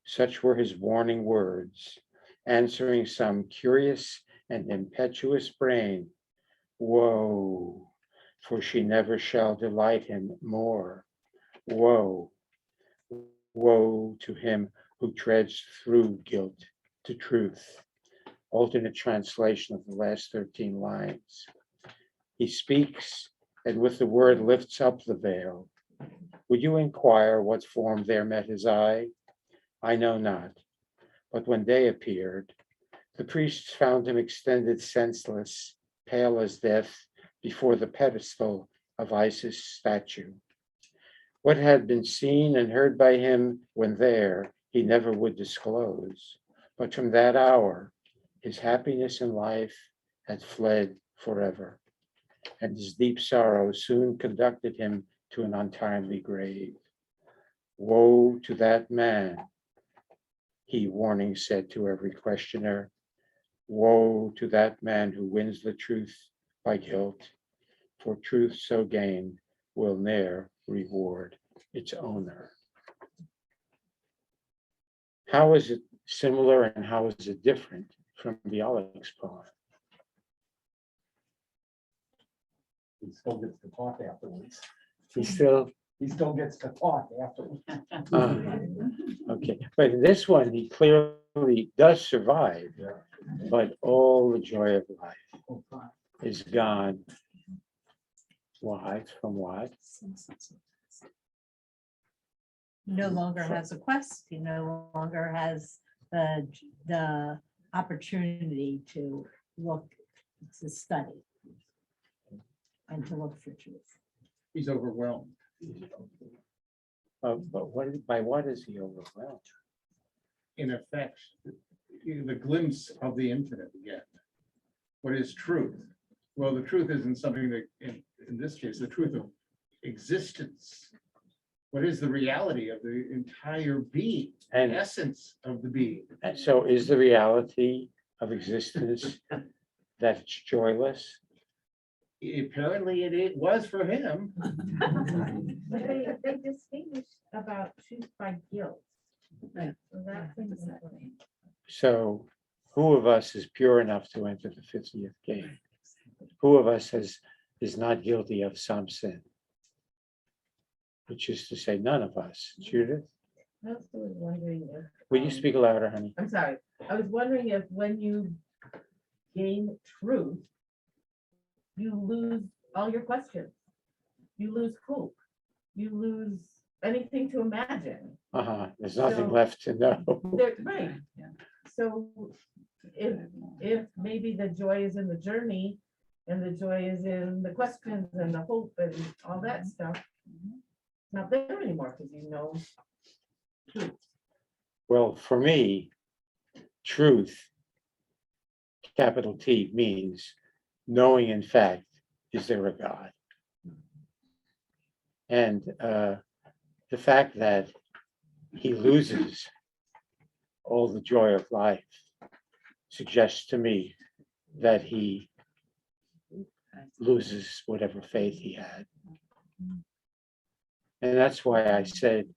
such were his warning words, answering some curious and impetuous brain. Woe, for she never shall delight him more. Woe, woe to him who treads through guilt to truth. Alternate translation of the last 13 lines. He speaks, and with the word lifts up the veil. Would you inquire what form there met his eye? I know not. But when day appeared, the priests found him extended senseless, pale as death, before the pedestal of Isis' statue. What had been seen and heard by him when there, he never would disclose. But from that hour, his happiness in life had fled forever, and his deep sorrow soon conducted him to an untimely grave. Woe to that man, he warning said to every questioner. Woe to that man who wins the truth by guilt, for truth so gained will ne'er reward its owner. How is it similar and how is it different from the Alex poem? He still gets to talk afterwards. He still, He still gets to talk afterwards. okay, but in this one, he clearly does survive, but all the joy of life is gone. Why? From what? No longer has a quest. He no longer has the opportunity to look, to study and to look for truth. He's overwhelmed. But by what is he overwhelmed? In effect, the glimpse of the infinite again. What is truth? Well, the truth isn't something that, in this case, the truth of existence. What is the reality of the entire being, the And- essence of the being? And so is the reality of existence that it's joyless? Apparently it was for him. But they distinguish about truth by guilt. Right. So that's important. So who of us is pure enough to enter the 50th gate? Who of us is not guilty of some sin? Which is to say, none of us. Judith, I also was wondering if. will you speak louder, honey? I'm sorry, I was wondering if when you gain truth, you lose all your questions. You lose hope. You lose anything to imagine. There's nothing So- left to know. Right. So if maybe the joy is in the journey and the joy is in the questions and the hope and all that stuff, it's not there anymore because you know truth. Well, for me, truth, capital T, means knowing in fact, is there a God? And the fact that he loses all the joy of life suggests to me that he loses whatever faith he had. And that's why I said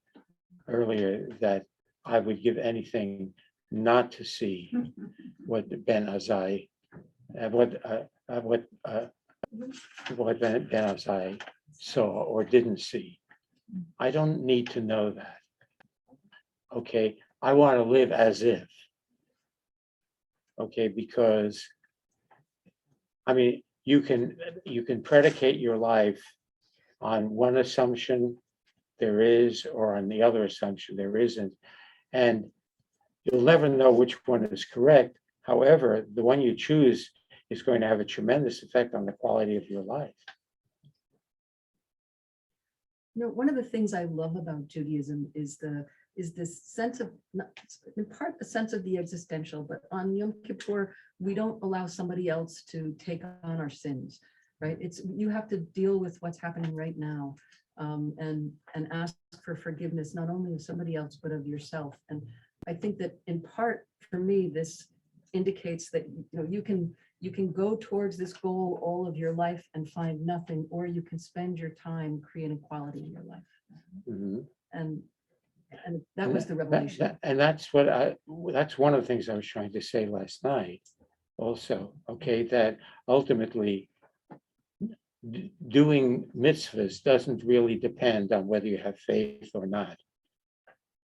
earlier that I would give anything not to see what Ben Azai, what Ben Azai saw or didn't see. I don't need to know that. Okay, I want to live as if. Okay, because I mean, you can predicate your life on one assumption there is, or on the other assumption there isn't, and you'll never know which one is correct. However, the one you choose is going to have a tremendous effect on the quality of your life. You know, one of the things I love about Judaism is this sense of, in part, a sense of the existential, but on Yom Kippur, we don't allow somebody else to take on our sins, right? You have to deal with what's happening right now, and ask for forgiveness, not only of somebody else, but of yourself. And I think that in part, for me, this indicates that, you can go towards this goal all of your life and find nothing, or you can spend your time creating quality in your life. Mhm. And that was the revelation. And that's one of the things I was trying to say last night also, okay, that ultimately doing mitzvahs doesn't really depend on whether you have faith or not,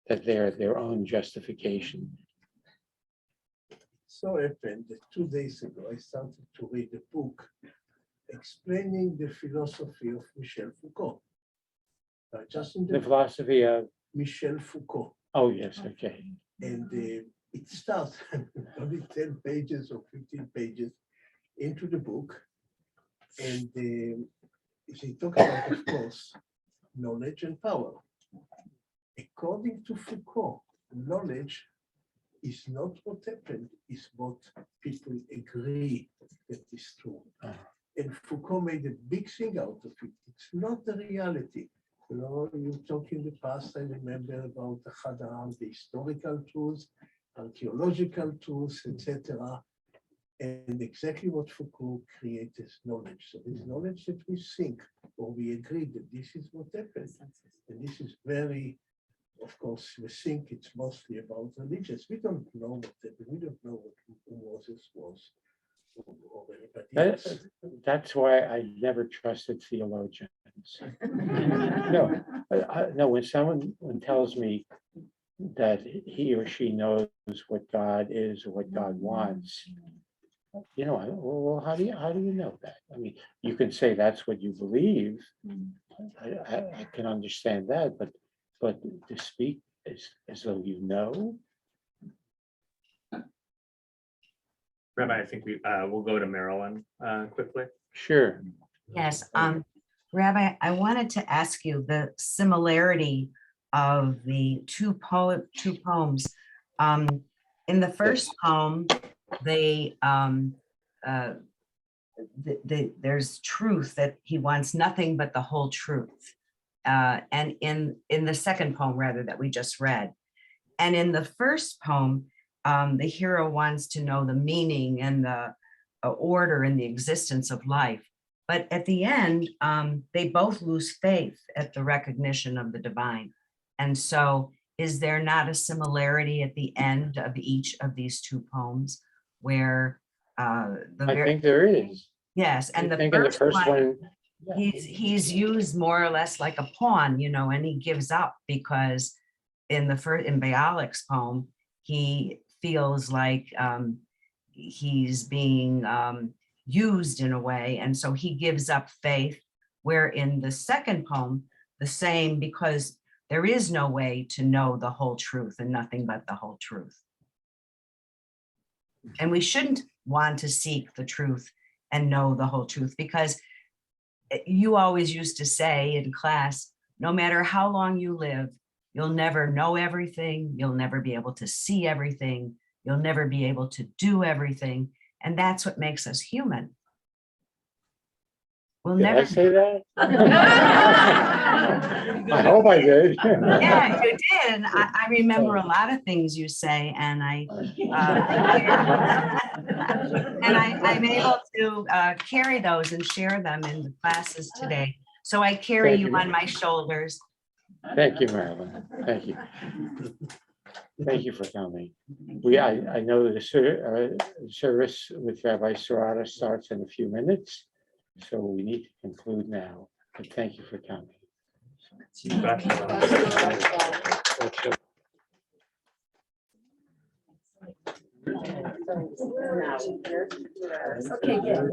that they're their own justification. So happened that 2 days ago, I started to read a book explaining the philosophy of Michel Foucault. Just in The the philosophy of, Michel Foucault. oh, yes, okay. And it starts only 10 pages or 15 pages into the book. And they talk about, of course, knowledge and power. According to Foucault, knowledge is not what happened, is what people agree that is true. And Foucault made a big thing out of it. It's not the reality. You talk in the past, I remember about the Hadar, the historical tools, archaeological tools, etc. And exactly what Foucault created is knowledge. So this knowledge that we think, or we agree that this is what happens. And this is very, of course, we think it's mostly about religious. We don't know what happened. We don't know who Moses was or anybody else. That's why I never trusted theologians. No, no, when someone tells me that he or she knows what God is or what God wants, well, how do you know that? I mean, you can say that's what you believe. I can understand that, but to speak as though you know. Rabbi, I think we'll go to Marilyn quickly. Sure. Yes, Rabbi, I wanted to ask you the similarity of the two poems. In the first poem, there's truth, that he wants nothing but the whole truth. And in the second poem, rather, that we just read. And in the first poem, the hero wants to know the meaning and the order and the existence of life. But at the end, they both lose faith at the recognition of the divine. And so is there not a similarity at the end of each of these two poems where I think there is. yes, and I the think in the first one, he's used more or less like a pawn, and he gives up because in Bialik's poem, he feels like he's being used in a way, and so he gives up faith, where in the second poem, the same, because there is no way to know the whole truth and nothing but the whole truth. And we shouldn't want to seek the truth and know the whole truth, because you always used to say in class, no matter how long you live, you'll never know everything. You'll never be able to see everything. You'll never be able to do everything. And that's what makes us human. We'll did I never. say that? I hope I did. Yeah, you did. I remember a lot of things you say, and I'm able to carry those and share them in the classes today. So I carry Thank you you. on my shoulders. Thank you, Marilyn. Thank you. Thank you for coming. I know the service with Rabbi Serrata starts in a few minutes, so we need to conclude now. But thank you for coming. Okay, good.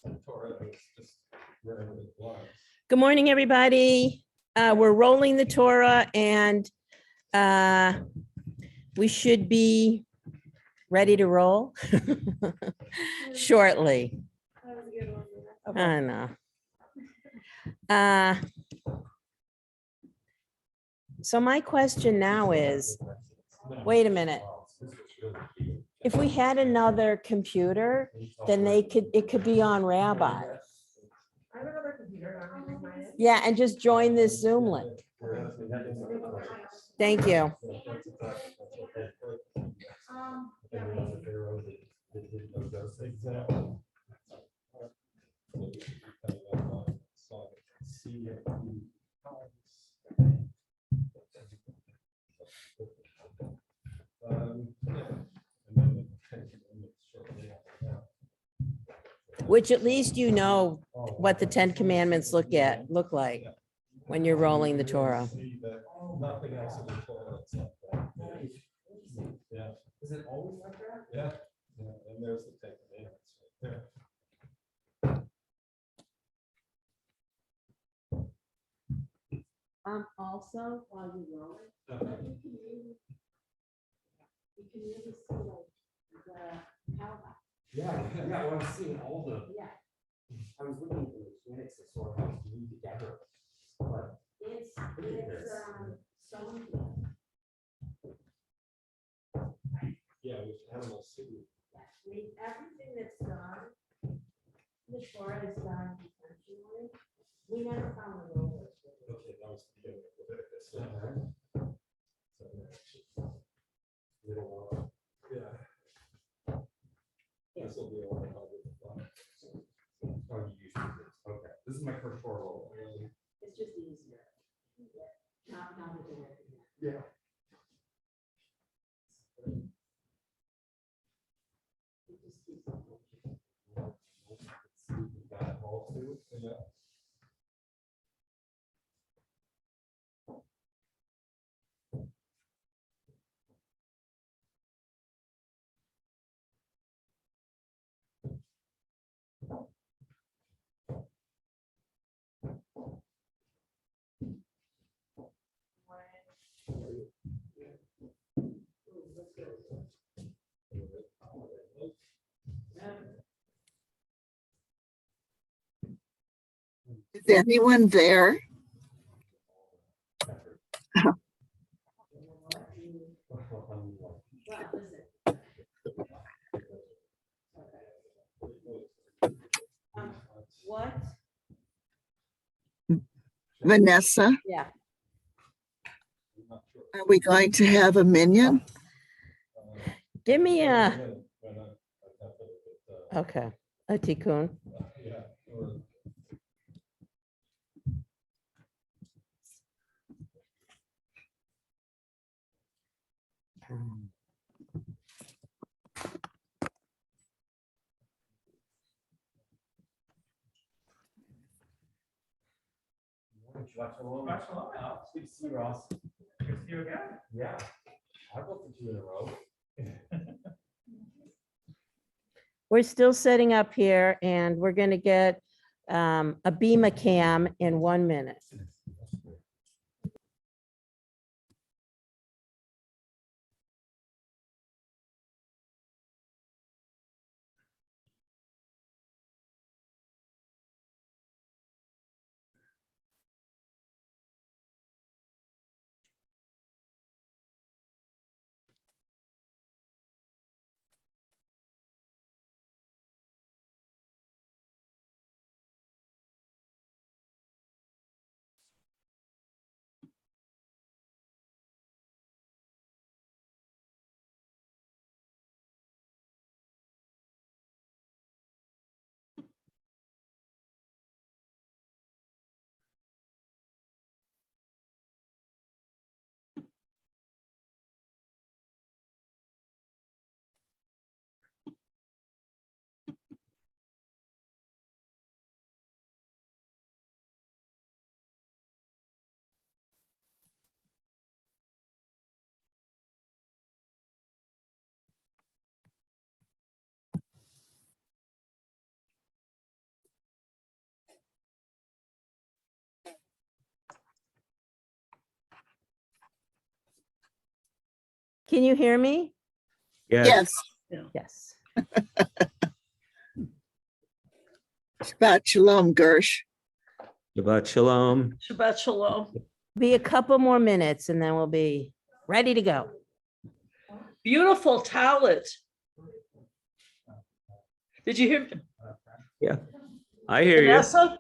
Good morning, everybody. We're rolling the Torah and we should be ready to roll shortly. I know. So my question now is, wait a minute. If we had another computer, then it could be on Rabbi. Yeah, and just join this Zoom link. Thank you. Which at least you know what the 10 Commandments look like when you're rolling the Torah. Nothing else in the Torah that's like that. Yeah. Is it always like that? Yeah. Yeah, and there's the Ten Commandments right there. Also, while you're rolling, you can really see like the Hierophant. Yeah, well, I was seeing all the, Yeah, I was looking at the mechanics of sort of how it's glued together. But it's so. yeah, with animals too. I mean, everything that's done, the Torah is done intentionally. We never found the rollers. Okay, that was the beginning of Leviticus. So, little one. Yeah. This will be a one hundred. Oh, you usually do. Okay, this is my first short roll. It's just easier. Not that they're working. Yeah. It just keeps on working. Got it all too. Yeah. Is anyone there? What? Vanessa, Yeah. are we going to have a minion? Give me a. Okay, a tikkun. Yeah. It's good to see you, Ross. Good to see you again. Yeah. I've looked at you in a row. We're still setting up here and we're going to get a Bema cam in 1 minute. Can you hear me? Yes. Yes. Shabbat Shalom, Gersh. Shabbat shalom. Shabbat Shalom. Be a couple more minutes and then we'll be ready to go. Beautiful talent. Did you hear Yeah, I hear you. Vanessa?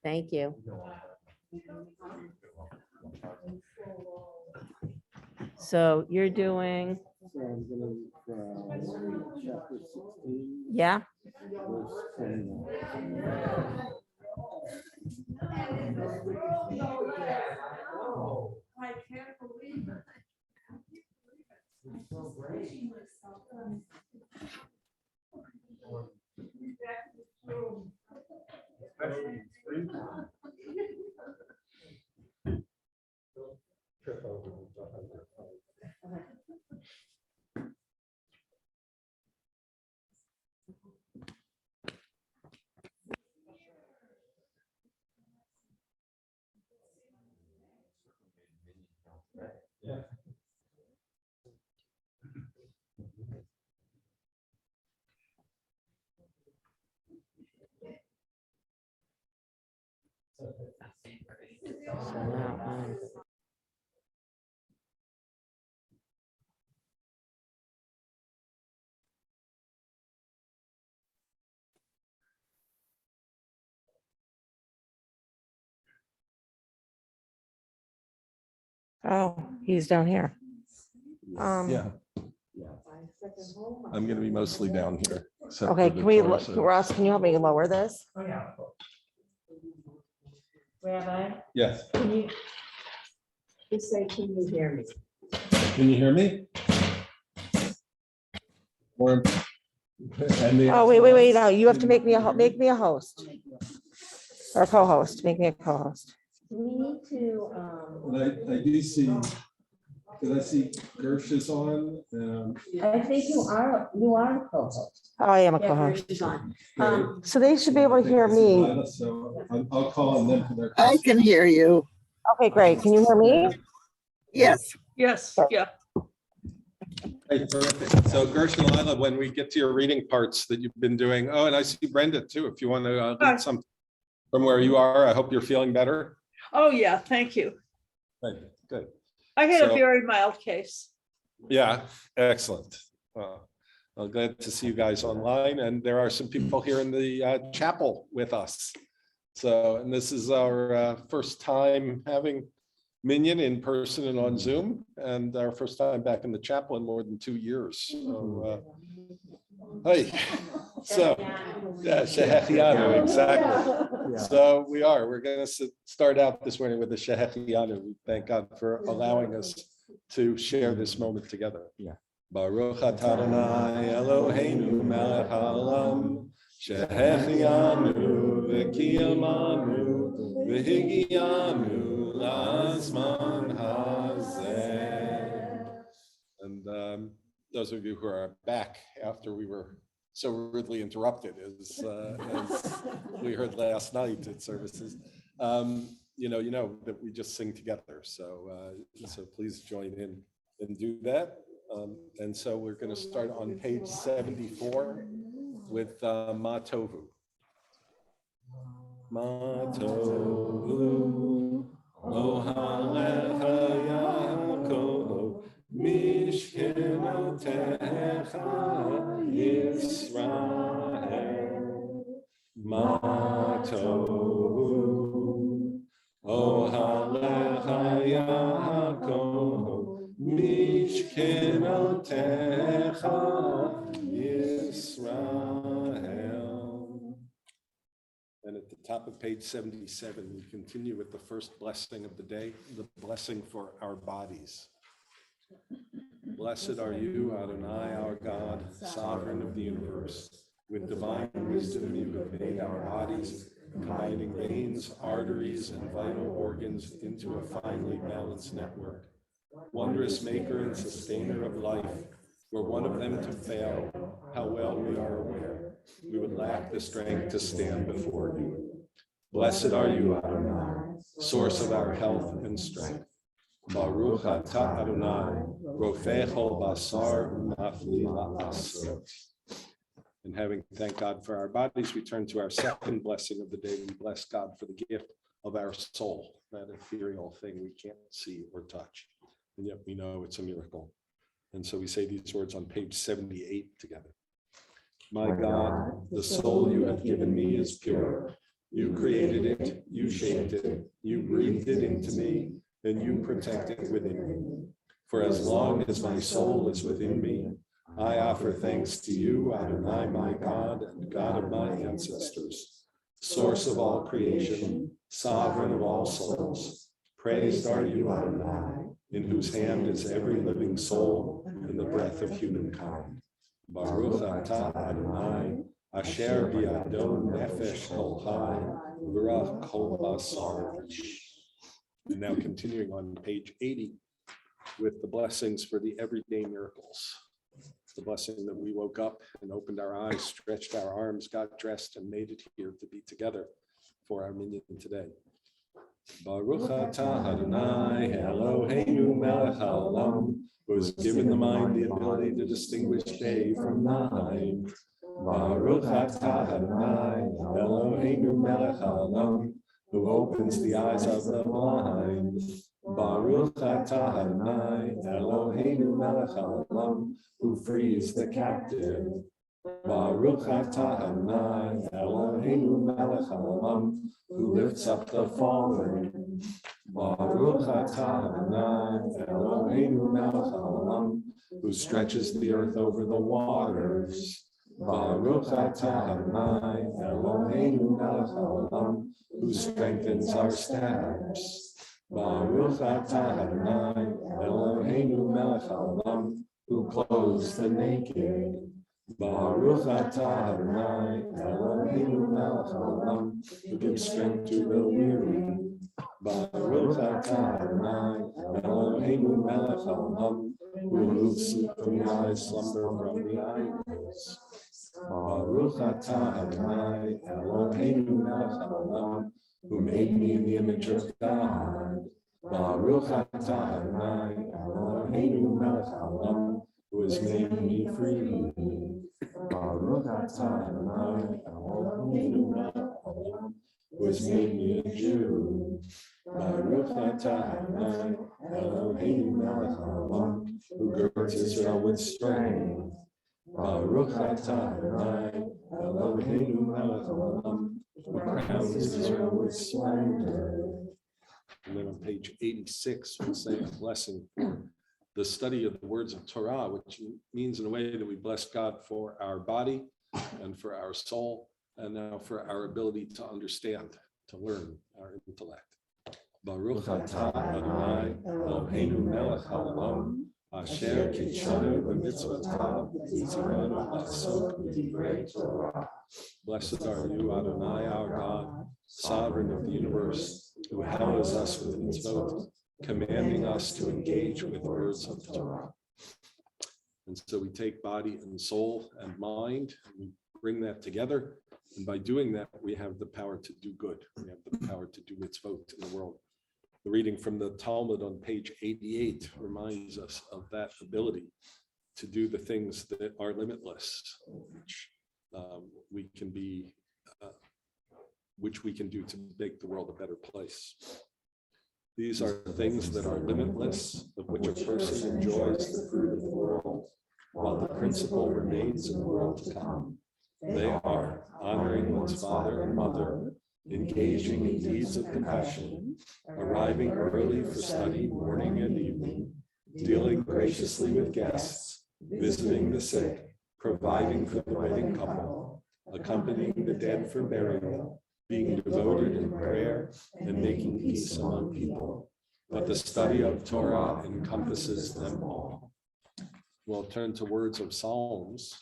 Thank you. So you're doing, yeah? Oh, he's down here. Yeah. I'm gonna be mostly down here. except Okay, for the can we, Torah service. Ross, can you help me lower this? Rabbi, Yes, can you just say, can you hear me? can you hear me? Or- and the- Oh, wait, no, you have to make me a host. Or co-host, make me a co-host. We need to, But I do see, because I see Gersh is on. I think you are a co-host. Oh, I am a Yeah, co-host. Bruce is on. So they should be able to hear me. So I'll call on them for their. I can hear you. Okay, great. Can you hear me? Yes. Yes, yeah. Hey, terrific. So Gersh and Lila, when we get to your reading parts that you've been doing, oh, and I see Brenda too, if you want to Hi. read some from where you are, I hope you're feeling better. Oh, yeah, thank you. Good, good. I had a So- very mild case. Yeah, excellent. I'm glad to see you guys online, and there are some people here in the chapel with us. So, and this is our first time having Minyan in person and on Zoom, and our first time back in the chapel in more than 2 years. So, hey, so, yeah, Shehechianu, exactly. So we're going to start out this morning with the Shehechianu. We thank God for allowing us to share this moment together. Yeah. Baruch atah Adonai Eloheinu melech haolam, shehechianu v'kiyamanu v'higianu lazman hazeh. And those of you who are back after we were so rudely interrupted, as we heard last night at services, you know that we just sing together. So please join in and do that. And so we're going to start on page 74 with Ma Tovu. Ma Tovu, Lo Halecha Yaakov, Mishkenotecha Yisrael. Ma Tovu, Lo Halecha Yaakov, Mishkenotecha Yisrael. And at the top of page 77, we continue with the first blessing of the day, the blessing for our bodies. Blessed are you, Adonai, our God, sovereign of the universe. With divine wisdom, you have made our bodies, combining veins, arteries, and vital organs into a finely balanced network. Wondrous maker and sustainer of life, Were one of them to fail, how well we are aware, we would lack the strength to stand before you. Blessed are you, Adonai, source of our health and strength. Baruch atah Adonai, rofei chol basar u'mafli la'asrot. And having thanked God for our bodies, we turn to our second blessing of the day. We bless God for the gift of our soul, that ethereal thing we can't see or touch, and yet we know it's a miracle. And so we say these words on page 78 together. My God, the soul you have given me is pure. You created it, you shaped it, you breathed it into me, and you protect it within me. For as long as my soul is within me, I offer thanks to you, Adonai, my God and God of my ancestors, source of all creation, sovereign of all souls. Praised are you, Adonai, in whose hand is every living soul and the breath of humankind. Baruch atah Adonai, asher bi'ado nefesh kol hai, v'rach kol basar. And now continuing on page 80 with the blessings for the everyday miracles. The blessing that we woke up and opened our eyes, stretched our arms, got dressed, and made it here to be together for our minyan today. Baruch atah Adonai Eloheinu melech haolam, who has given the mind the ability to distinguish day from night. Baruch atah Adonai Eloheinu melech haolam, who opens the eyes of the blind. Baruch atah Adonai Eloheinu melech haolam, who frees the captive. Baruch atah Adonai Eloheinu melech haolam, who lifts up the fallen. Baruch atah Adonai Eloheinu melech haolam, who stretches the earth over the waters. Baruch atah Adonai Eloheinu melech haolam, who strengthens our steps. Baruch atah Adonai Eloheinu melech haolam, who clothes the naked. Baruch atah Adonai Eloheinu melech haolam, who gives strength to the weary. Baruch atah Adonai Eloheinu melech haolam, who moves from the eyes, slumber from the eyes. Baruch atah Adonai Eloheinu melech haolam, who made me in the image of God. Baruch atah Adonai Eloheinu melech haolam, who has made me free. Baruch atah Adonai Eloheinu melech haolam, who has made me a Jew. Baruch atah Adonai Eloheinu melech haolam, who girds Israel with strength. Baruch atah Adonai Eloheinu melech haolam, who crowns Israel with splendor. And then on page 86, we'll say a blessing for the study of the words of Torah, which means in a way that we bless God for our body and for our soul, and now for our ability to understand, to learn, our intellect. Baruch atah Adonai Eloheinu melech haolam, asher kitshanu b'mitzvotav v'tzivanu la'asok b'divrei Torah. Blessed are you, Adonai, our God, sovereign of the universe, who hallows us with mitzvot, commanding us to engage with words of Torah. And so we take body and soul and mind, and we bring that together. And by doing that, we have the power to do good. We have the power to do mitzvot in the world. The reading from the Talmud on page 88 reminds us of that ability to do the things that are limitless, which we can do to make the world a better place. These are things that are limitless, of which a person enjoys the fruit of the world, while the principle remains in the world to come. They are honoring one's father and mother, engaging in deeds of compassion, arriving early for study morning and evening, dealing graciously with guests, visiting the sick, providing for the wedding couple, accompanying the dead for burial, being devoted in prayer, and making peace among people. But the study of Torah encompasses them all. We'll turn to words of Psalms.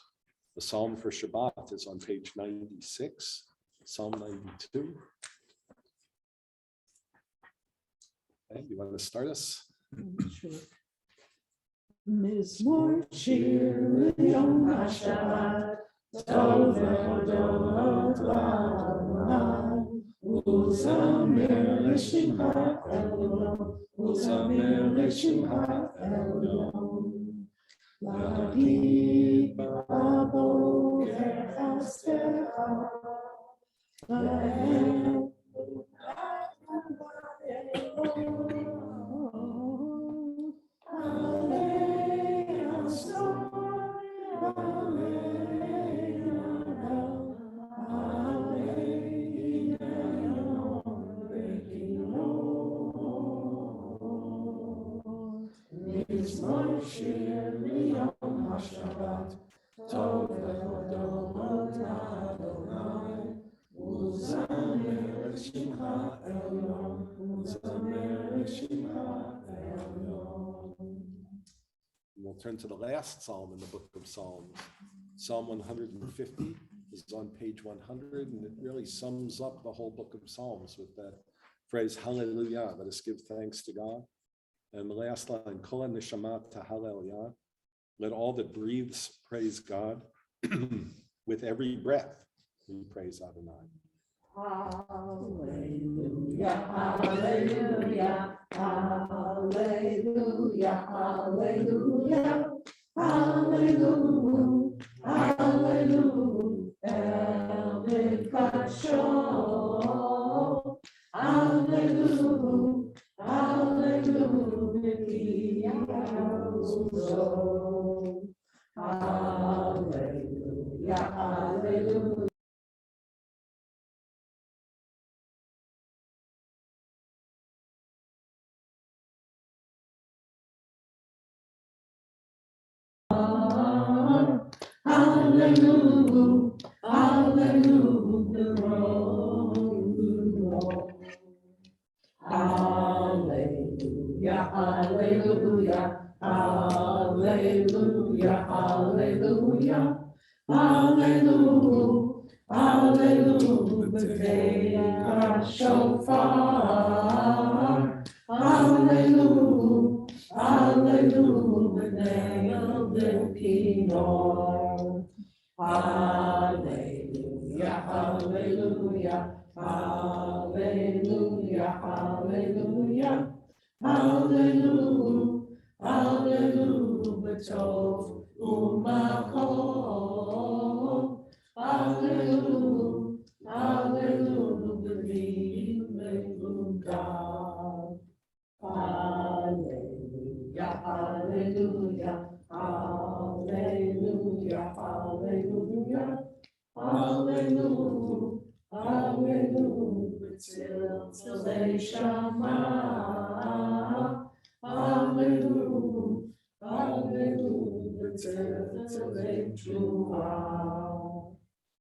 The Psalm for Shabbat is on page 96, Psalm 92. Okay, you want to start us? Sure. Mizmor shir yom hashabbat, tov ve'odot la'adonai, uzamer l'shimcha elyon, uzamer l'shimcha elyon. La'akid ba'boker chastecha, v'hem Mizmor shir yom hashabbat, tov ve'odot la'adonai, uzamer l'shimcha elyon, uzamer l'shimcha elyon. We'll turn to the last psalm in the book of Psalms. Psalm 150 is on page 100, and it really sums up the whole book of Psalms with that phrase, hallelujah, let us give thanks to God. And the last line, kol neshama hallelujah, let all that breathes praise God. With every breath, we praise Adonai. Hallelujah, hallelujah, hallelujah, hallelujah, hallelujah, hallelujah, El Mikdash, hallelujah, hallelujah, hallelujah, hallelujah. Hallelujah, hallelujah, hallelujah, hallelujah, hallelujah, hallelujah, hallelujah, hallelujah, shofar, hallelujah, hallelujah, nail the keynote. Hallelujah, hallelujah, hallelujah, hallelujah, hallelujah, hallelujah, tov umachol, hallelujah, hallelujah, v'imenu God. Hallelujah, hallelujah, hallelujah, hallelujah, hallelujah, hallelujah, till shama, hallelujah, hallelujah, till trua,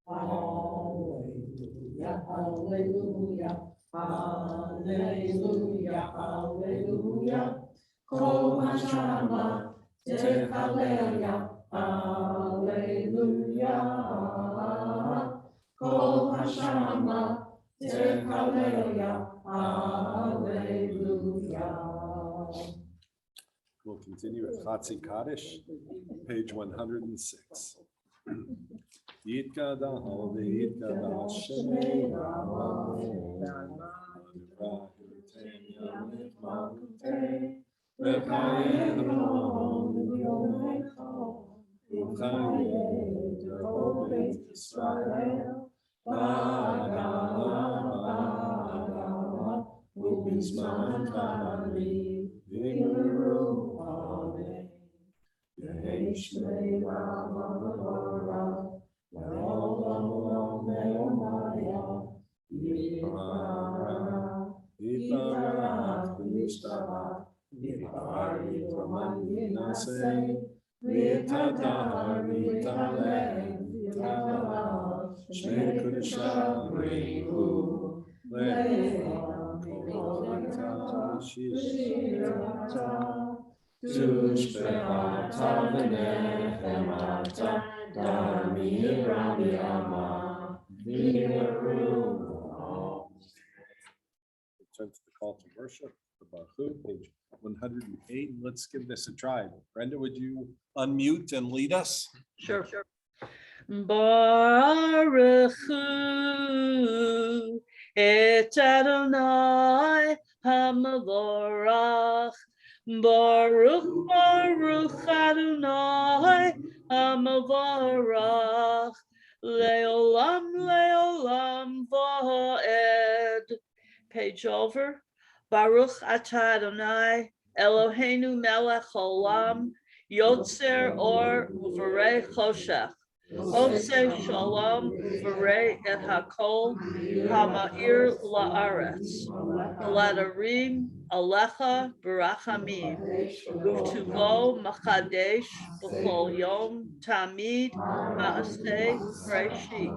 hallelujah, hallelujah, hallelujah, hallelujah, kol hashama techaleya, hallelujah, kol hashama techaleya, hallelujah. We'll continue with Chatzi Kaddish, page 106. Yitkada v'yitkada Shemei Hierophant, the call to worship, the Baruch, page 108. Let's give this a try. Brenda, would you unmute and lead us? Sure. Baruch Hu et Adonai HaMavorach. Baruch Baruch Adonai HaMavorach. Leolam Leolam Vaed. Page over. Baruch Atah Adonai Eloheinu Melech Olam. Yotzer Or Uvarei Choshech. Oseh Shalom Uvarei Et Hakol Hama'ir La'aretz. Ladarim Alecha Barachamim. Uvtuvo Machadesh B'chol Yom Tamid Ma'aseh Reshit.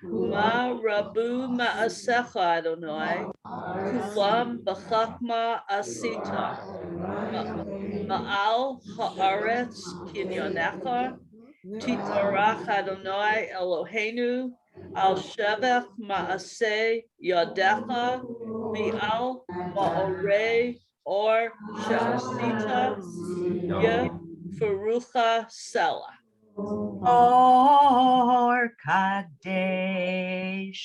Ma Rabu Ma'asecha Adonai. Kulam B'chachma Asita. Ma'al Haaretz Kinyonecha. Titorach Adonai Eloheinu al Shevach Maaseh Yadecha Vi'al Ma'orei Or She'asita Yeferucha Selah. Or Kadesh.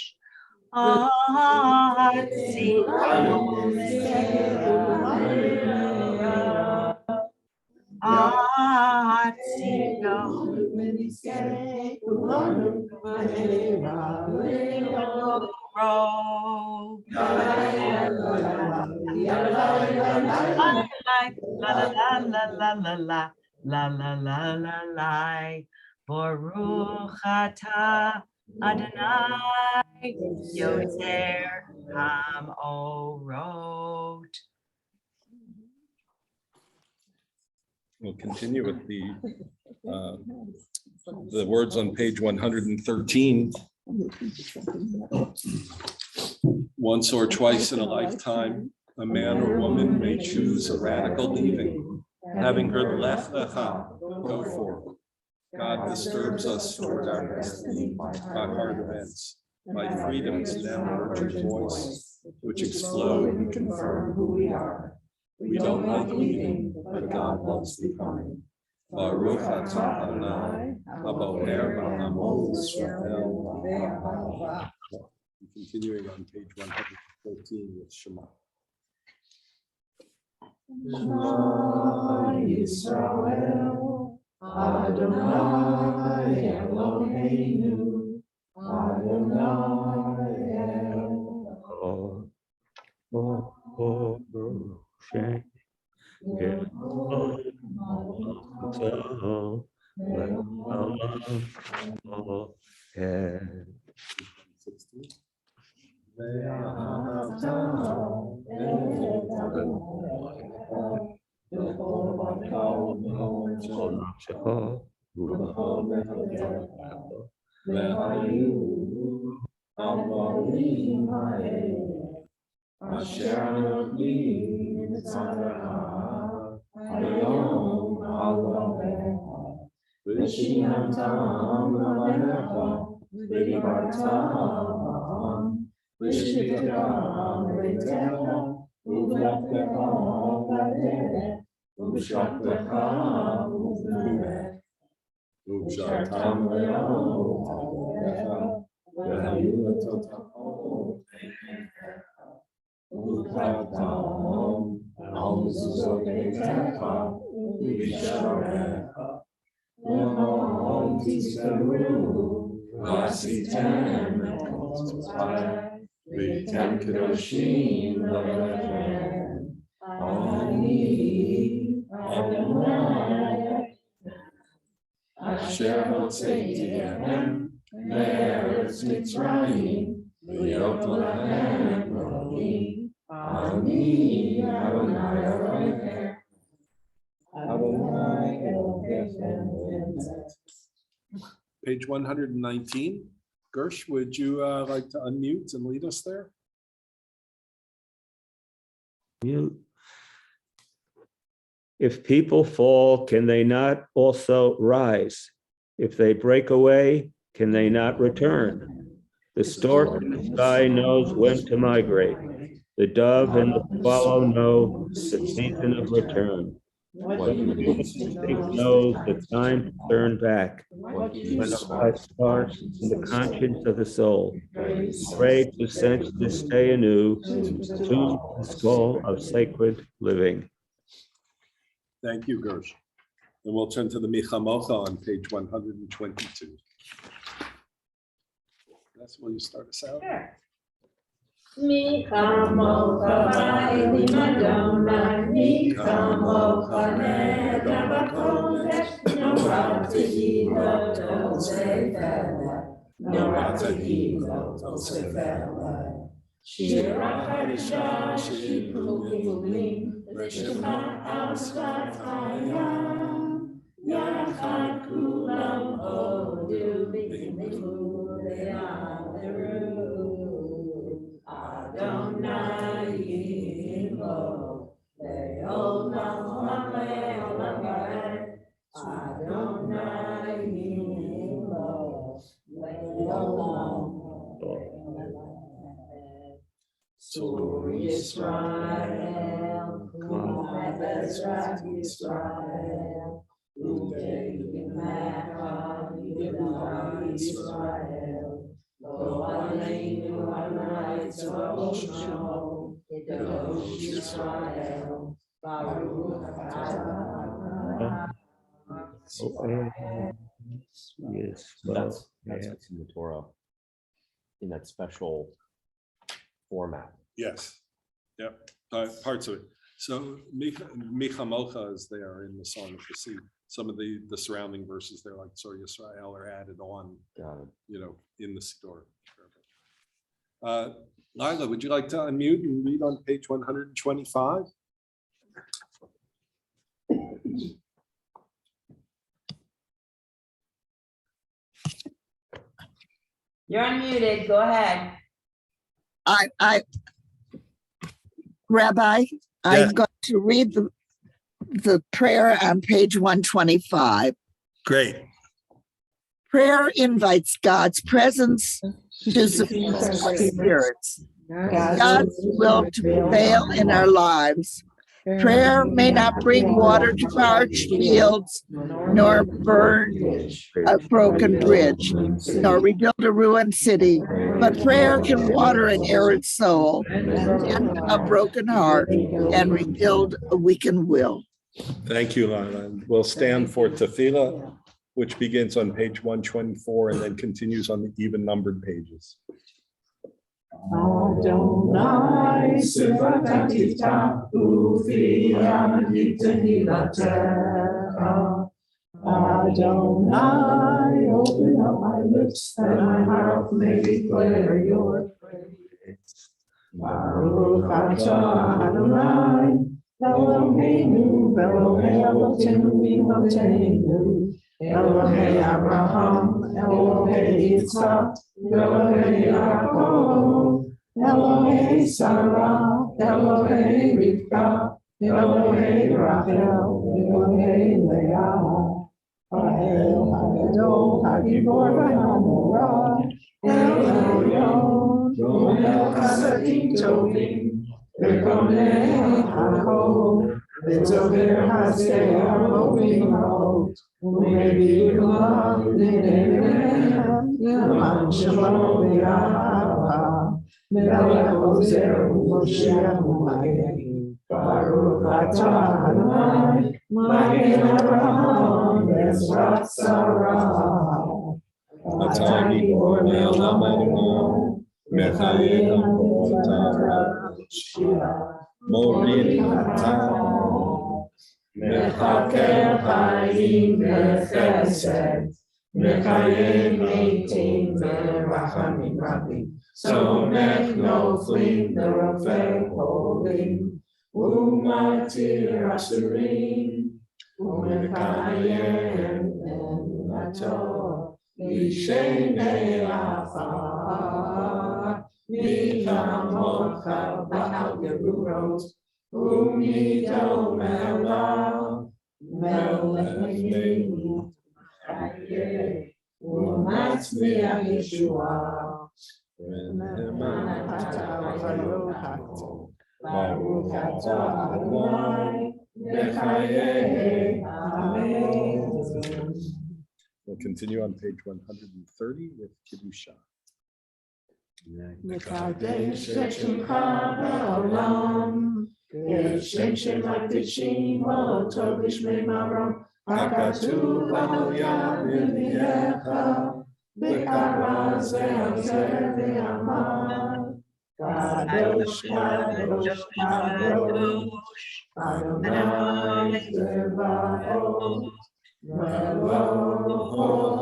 Baruch atah Adonai Yoter HaMorot. We'll continue with the words on page 113. Once or twice in a lifetime, a man or woman may choose a radical leaving. Having heard Lech Lecha, go forth. God disturbs us toward our destiny by hard events, by freedom's now urgent voice, which explode and confirm who we are. We don't like leaving, but God loves becoming. Baruch atah Adonai, Haboher ba'amo Yisrael. Continuing on page 113 with Shema. Shema Yisrael, Adonai Eloheinu, Adonai Asher hotzeiti ehem me'eretz Mitzrayim v'yot lahem Elohim ani Adonai Elohim Adonai Elohim. Page 119. Gersh, would you like to unmute and lead us there? Mute. If people fall, can they not also rise? If they break away, can they not return? The stork in the sky knows when to migrate. The dove and the swallow know the season of return. The instinct knows the time to turn back. When the life starts in the conscience of the soul, afraid to sense this day anew, soon the skull of sacred living. Thank you, Gersh. And we'll turn to the Michamocha on page 122. That's where you start us out. Mi chamocha ba'elim Adonai, mi chamocha neder b'kodesh, no ratahilo tosefele, no ratahilo tosefele. Shira chadasha shibru givulim, v'shema al svat hayam, yachad kulam hodu v'kimchu ve'averu. Adonai Yimbo, Le'olam Le'olam Vaed. Adonai Yimbo, Le'olam Vaed. Sur Yisrael, Kum Bezrat Yisrael, Udei Yimecha Yehuda Yisrael. Lo Aleinu Adonai Tzvaot Shemo, Kadosh Yisrael, Baruch Atah. Yes, That's what's in the Torah, in that special format. Yes. Yep. Parts of it. So Michamocha is there in the Song of the Sea. Some of the surrounding verses there, like Tzor Yisrael, are added on, in the story. Lila, would you like to unmute and read on page 125? You're unmuted. Go ahead. Rabbi, Yes. I'm going to read the prayer on page 125. Great. Prayer invites God's presence to support spirits. God's will to prevail in our lives. Prayer may not bring water to parched fields, nor burn a broken bridge, nor rebuild a ruined city, but prayer can water an arid soul, mend a broken heart, and rebuild a weakened will. Thank you, Lila. We'll stand for Tefillah, which begins on page 124 and then continues on the even numbered pages. Adonai Sivatatita Uviam Tehillateka. Adonai, open up my lips that my mouth may declare your praise. Baruch atah Adonai, Eloheinu, Elohei Eloheinu, Elohei Abraham, Elohei Yitzchak, Elohei Yaakov, Elohei Sarah, Elohei Rivka, Elohei Rachel, Elohei Leah. Ha'el Haggadol, Hagibor Ha'amorah, El Elyon, Gomel Chasadim Tovim, V'gonei Ha'chol, V'tover Hasei Ha'rovim Ha'ot, U'mevi'ulah V'ne'erehem, L'man Shalom V'yahava, Melech Ozer U'Moshiach U'Magen, Baruch atah Adonai, Magen Avraham, Ezrat Sarah. Atah Gibor Le'olam Adonai, Mechayel Ha'otah Shira, Morin Atah, Mechaker Chaim B'Chesed, Mechayel Meitim B'Rachamim Rabim, Somech Noflim V'Rofeh Cholim, U'Matir Asurim, U'Mekayem Emunato, L'Shenei Afar, Michamocha Ba'al Gerurot, U'Midol Melech, Melech Chaye, U'Matzmiach Yeshua, V'Ne'eman Atah V'Lo Hakol. Baruch atah Adonai, b'chayei amen. We'll continue on page 130 with Kedusha. מקדש את שמך בעולם, כשם שמקדישים אותו בשמי מרום, הכתוב על יד נביאך, וקרא זה על זה ואמר, קדוש קדוש קדוש, אדוני צבאות, מלוא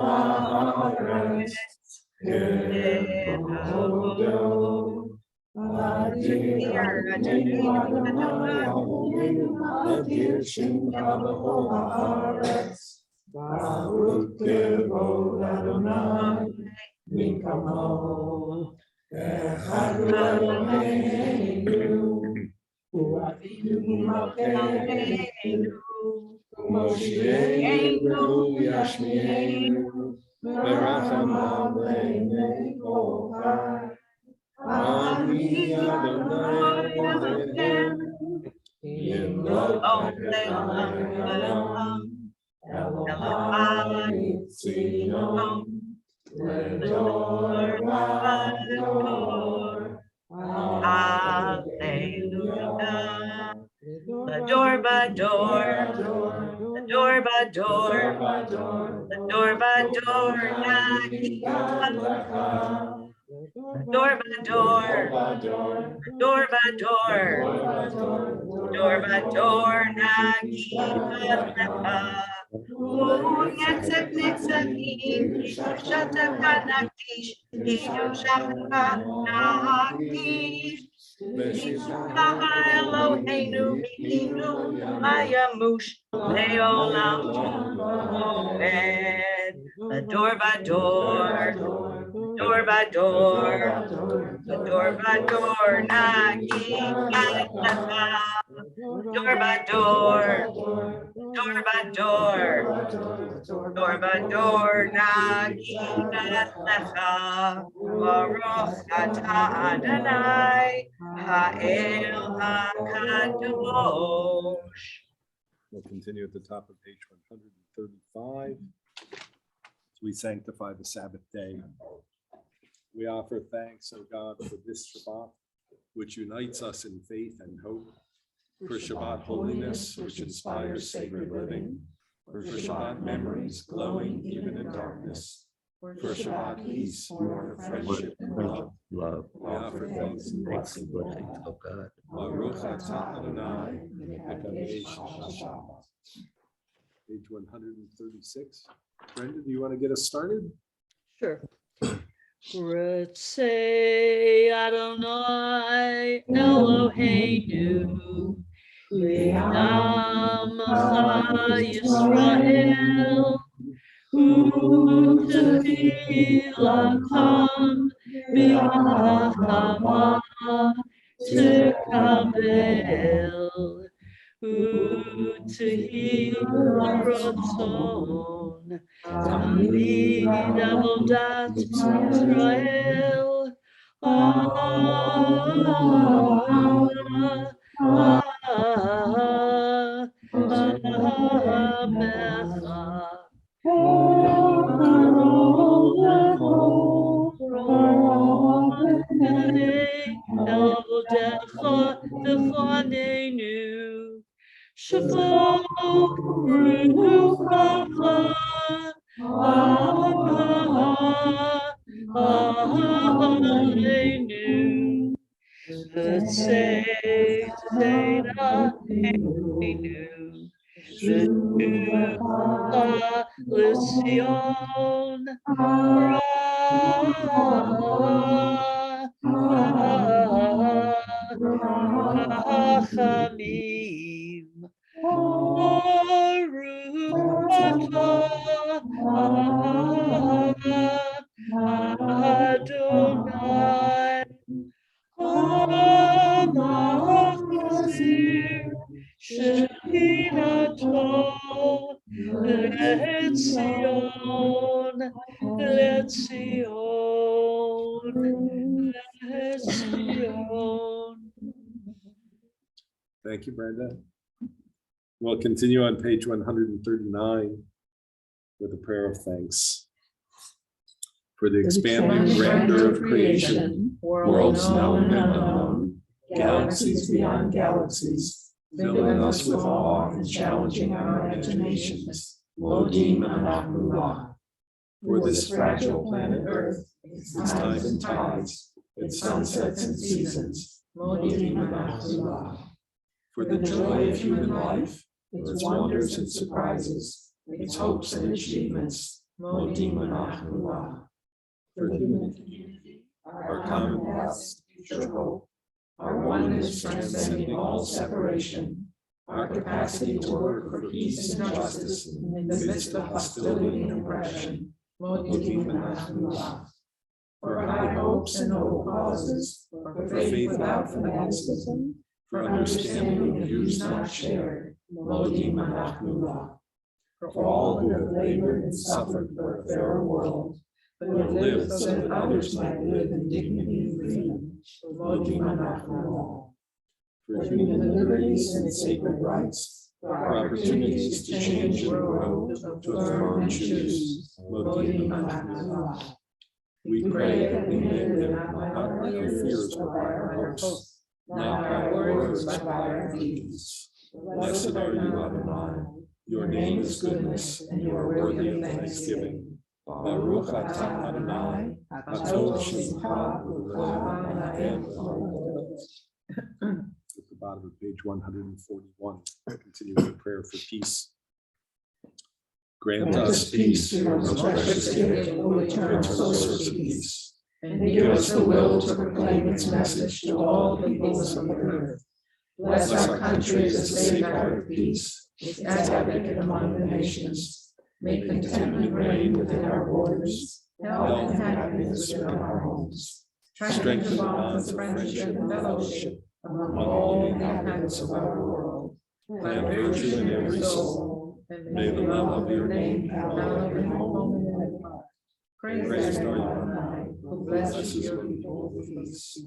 הארץ. אדיר שמך בכל הארץ, ברוך כבוד אדוני מקומו. אחד הוא אלוהינו, הוא אבינו מלכנו, ומושיענו ישמיענו, ורחמיו לעיני כל חי. אני אדוני אלוהינו, ימלוך העולם, אלוהי ציון, לדור ודור. Hallelujah. Adore Bador, adore Bador, adore Bador, adore Bador, adore Bador, adore Bador, Nagita. Yatzek Nitzakim, Shata Kanaktish, Hidushaka Naktish. Eloheinu Mikinu Mayamush Leolam Omed. Adore Bador, adore Bador, adore Bador, Nagi Ador Bador, adore Bador, adore Bador, Nagi Ador. Baruch atah Adonai, Ha'el HaKadosh. We'll continue at the top of page 135. We sanctify the Sabbath day. We offer thanks, O God, for this Shabbat, which unites us in faith and hope, for Shabbat holiness, which inspires sacred living, for Shabbat memories glowing even in darkness, for Shabbat peace, born of friendship and love. We offer thanks and blessings, of God. Baruch atah Adonai, mekadesh Shabbat. Page 136. Brenda, do you want to get us started? Sure. Ritzei Adonai Eloheinu, Le'amacha Yisrael, U'tefilacham B'achama Tekabel, U'tehi Ratzon Tamid Avodat Yisrael. Adonai Hamachzir Shekinato Letzion, Letzion, Letzion. Thank you, Brenda. We'll continue on page 139 with a prayer of thanks for the expanding grandeur of creation, worlds known and unknown, galaxies beyond galaxies, filling us with awe and challenging our imaginations. Modim Anachnulah. For this fragile planet Earth, its times and tides, its sunsets and seasons. Modim Anachnulah. For the joy of human life, its wonders and surprises, its hopes and achievements. Modim Anachnulah. For human community, our common past, future hope, our oneness transcending all separation, our capacity to work for peace and justice in the midst of hostility and oppression. Modim Anachnulah. For high hopes and noble causes, for faith without fanaticism, for understanding and views not shared. Modim Anachnulah. For all who have labored and suffered for a fairer world, who have lived so that others might live in dignity and freedom. Modim Anachnulah. For human liberties and sacred rights, for opportunities to change and grow, to affirm and choose. Modim Anachnulah. We pray that we may live not by our fears but by our hopes, not by words but by our deeds. Blessed are you, Adonai. Your name is goodness, and you are worthy of thanksgiving. Baruch atah Adonai, atov shemcha u'le'olam ha'olam. At the bottom of page 141, continuing the prayer for peace. Grant us peace, your most precious gift, O eternal source of peace, and give us the will to proclaim its message to all peoples of the earth. Bless our country as a safeguard of peace, its advocate among the nations. Make contentment reign within our borders, health and happiness within our homes. Strengthen the bonds of friendship and fellowship among all the inhabitants of our world. Plant virtue in every soul, and may the love of your name dwell in home and heart. Praise are you, Adonai, who blesses your people with peace.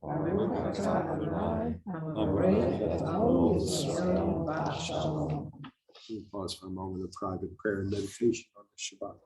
Baruch atah Adonai, haborech et haol Yisrael b'shalom. We'll pause for a moment of private prayer and meditation on the Shabbat.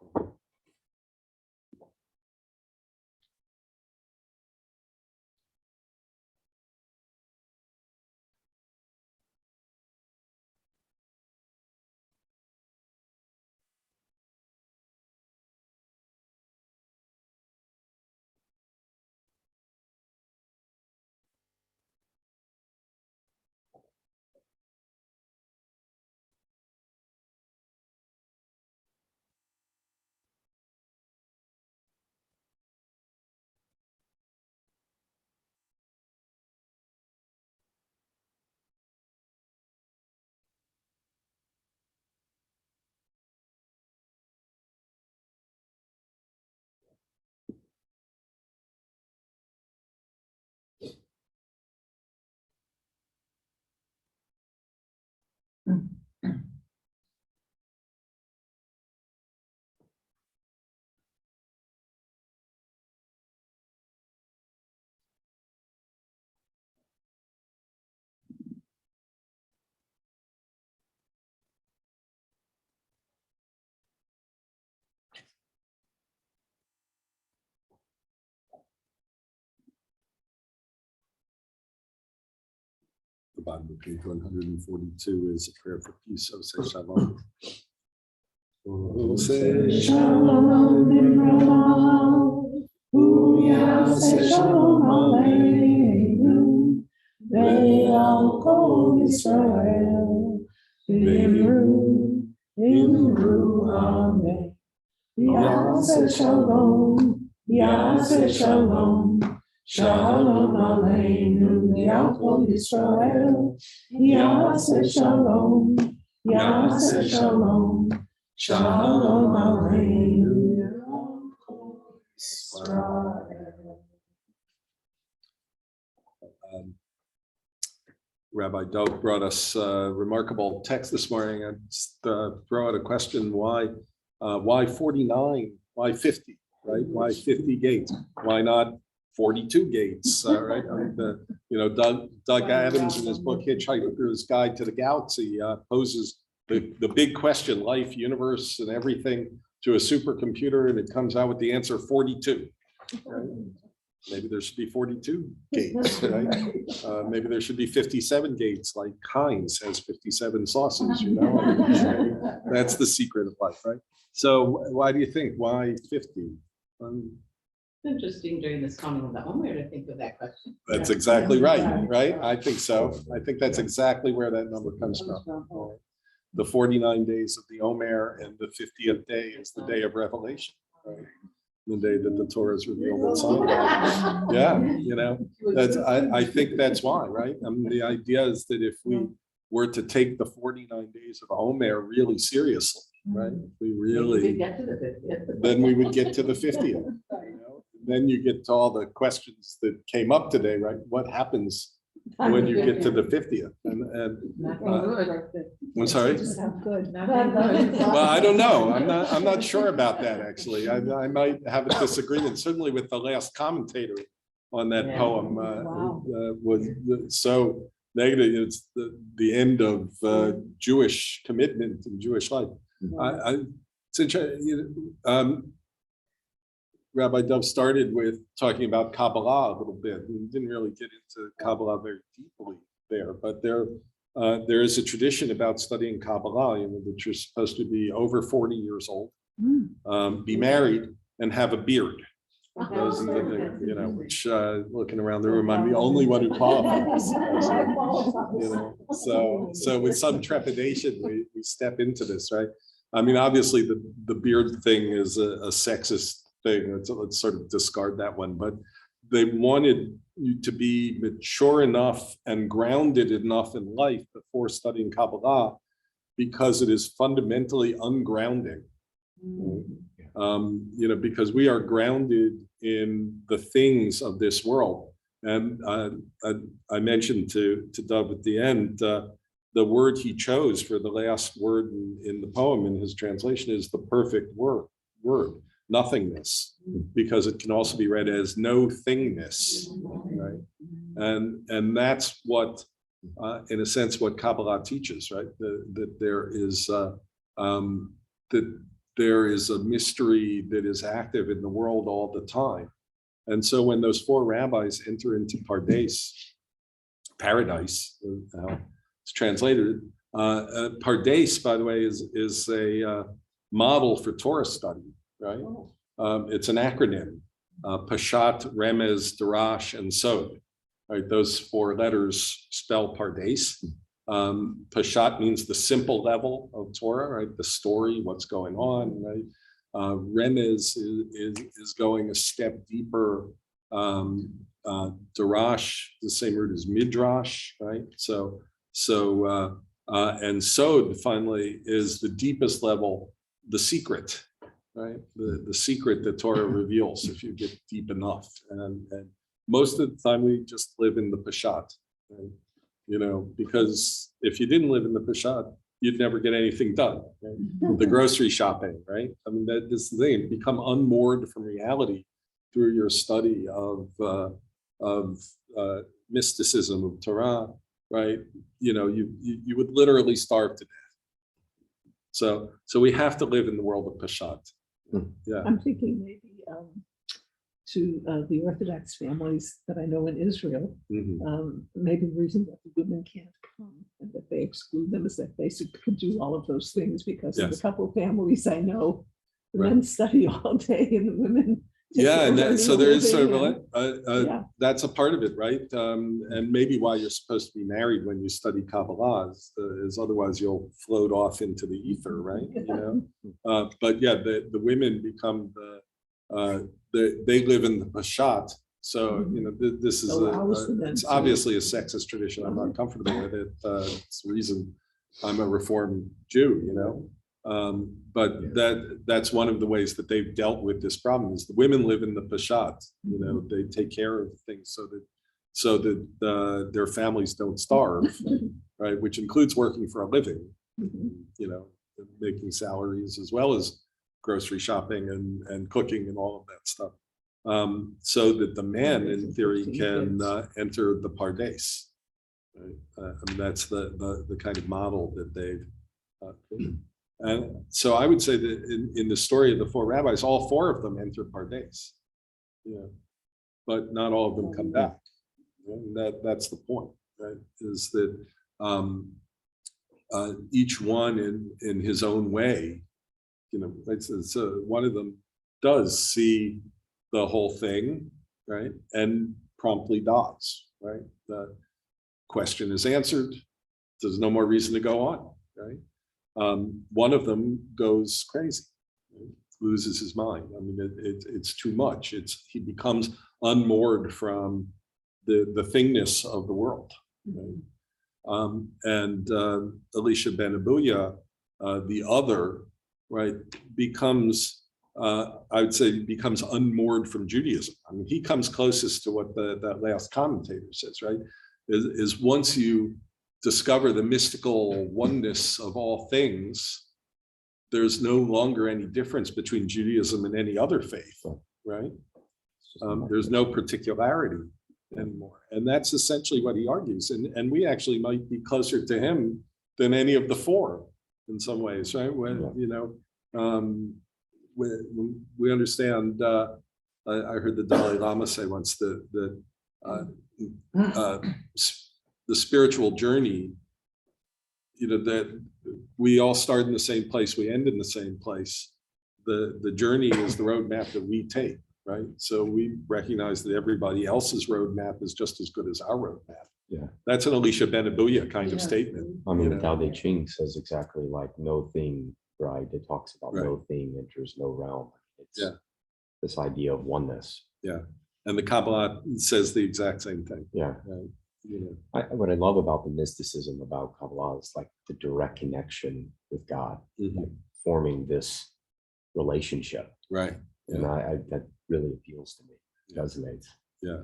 The bottom of page 142 is a prayer for peace. So say shalom. Oh, say shalom Bimralah. Say shalom Aleinu. Ve'al kol Yisrael. V'imru, amen. Yaseh shalom. Yaseh shalom. Shalom Aleinu, Yaakov Yisrael, Yaseh Shalom, Yaseh Shalom, Shalom Aleinu, Yaakov Yisrael. Rabbi Doak brought us a remarkable text this morning. I just throw out a question: why 49? Why 50? Right? Why 50 gates? Why not 42 gates, right? I mean, Doug Adams in his book Hitchhiker's Guide to the Galaxy poses the big question, life, universe, and everything to a supercomputer, and it comes out with the answer 42. Right? Maybe there should be 42 gates, right? Maybe there should be 57 gates, like Heinz has 57 sauces, you know? I mean, that's the secret of life, right? So why do you think? Why 50? Interesting during this coming of the Omer to think of that question. That's exactly right, right? I think so. I think that's exactly where that number comes from. The 49 days of the Omer and the 50th day is the day of revelation, right? The day that the Torah is revealed at Sinai. Yeah, you know, I think that's why, right? I mean, the idea is that if we were to take the 49 days of Omer really seriously, right? We really, then we would get to the 50th. You know? Then you get to all the questions that came up today, right? What happens when you get to the 50th? I'm sorry. Well, I don't know. I'm not sure about that, actually. I might have a disagreement, certainly with the last commentator on that poem was so negative. It's the end of Jewish commitment and Jewish life. Rabbi Dove started with talking about Kabbalah a little bit. We didn't really get into Kabbalah very deeply there, but there is a tradition about studying Kabbalah, you know, that you're supposed to be over 40 years old, be married, and have a beard. Those are the, you know, which looking around the room, I'm the only one who qualifies. You know, so with some trepidation, we step into this, right? I mean, obviously the beard thing is a sexist thing. Let's sort of discard that one, but they wanted you to be mature enough and grounded enough in life before studying Kabbalah, because it is fundamentally ungrounding. You know, because we are grounded in the things of this world. And I mentioned to Dov at the end, the word he chose for the last word in the poem in his translation is the perfect word, nothingness, because it can also be read as no thingness, right? And that's what, in a sense, what Kabbalah teaches, right? That there is a mystery that is active in the world all the time. And so when those four rabbis enter into paradise, it's translated, Pardes, by the way, is a model for Torah study, right? It's an acronym, Pashat, Remez, Darash, and Sod. Right, those four letters spell Pardes. Pashat means the simple level of Torah, right? The story, what's going on, right? Remez is going a step deeper. Darash, the same root as Midrash, right? And Sod finally is the deepest level, the secret, right? The secret that Torah reveals if you get deep enough. And most of the time we just live in the Pashat, right? You know, because if you didn't live in the Pashat, you'd never get anything done. Right? The grocery shopping, right? I mean, that is the thing, become unmoored from reality through your study of mysticism of Torah, right? You know, you would literally starve to death. So we have to live in the world of Pashat. Yeah. I'm thinking maybe to the Orthodox families that I know in Israel, maybe the reason that the women can't come and that they exclude them is that they could do all of those things, because in a couple of families I know, the men study all day and the women. Yeah, and so there is sort of that's a part of it, right? And maybe why you're supposed to be married when you study Kabbalah is otherwise you'll float off into the ether, right? You know, but yeah, the women become they live in the Pashat. So you know, this is it's obviously a sexist tradition. I'm not comfortable with it. It's the reason I'm a Reformed Jew, you know. But that's one of the ways that they've dealt with this problem is the women live in the Pashat. You know, they take care of things so that their families don't starve, right? Which includes working for a living, you know, making salaries as well as grocery shopping and cooking and all of that stuff. so that the man, in theory, can enter the Pardes. Right? I mean, that's the kind of model that they've. And so I would say that in the story of the four rabbis, all four of them enter Pardes. Yeah, but not all of them come back. And that's the point, right? Is that each one in his own way, you know, one of them does see the whole thing, right? And promptly dies, right? The question is answered. There's no more reason to go on, right? One of them goes crazy, right? Loses his mind. I mean, it's too much. He becomes unmoored from the thingness of the world. Right? And Elisha ben Abuya, the other, right, becomes, I would say, becomes unmoored from Judaism. I mean, he comes closest to what that last commentator says, right? Is once you discover the mystical oneness of all things, there's no longer any difference between Judaism and any other faith, right? There's no particularity anymore. And that's essentially what he argues. And we actually might be closer to him than any of the four in some ways, right? When, you know, we understand, I heard the Dalai Lama say once that the spiritual journey, you know, that we all start in the same place, we end in the same place. The journey is the roadmap that we take, right? So we recognize that everybody else's roadmap is just as good as our roadmap. Yeah. That's an Elisha ben Abuya kind of statement. I mean, you the know? Tao Te Ching says exactly like no thing, right? It talks about no thing enters no realm. It's this idea of oneness. Yeah. And the Kabbalah says the exact same thing. Yeah. Right? You know. What I love about the mysticism about Kabbalah is like the direct connection with God, like forming this relationship. Right. And that really appeals to me. It resonates. Yeah.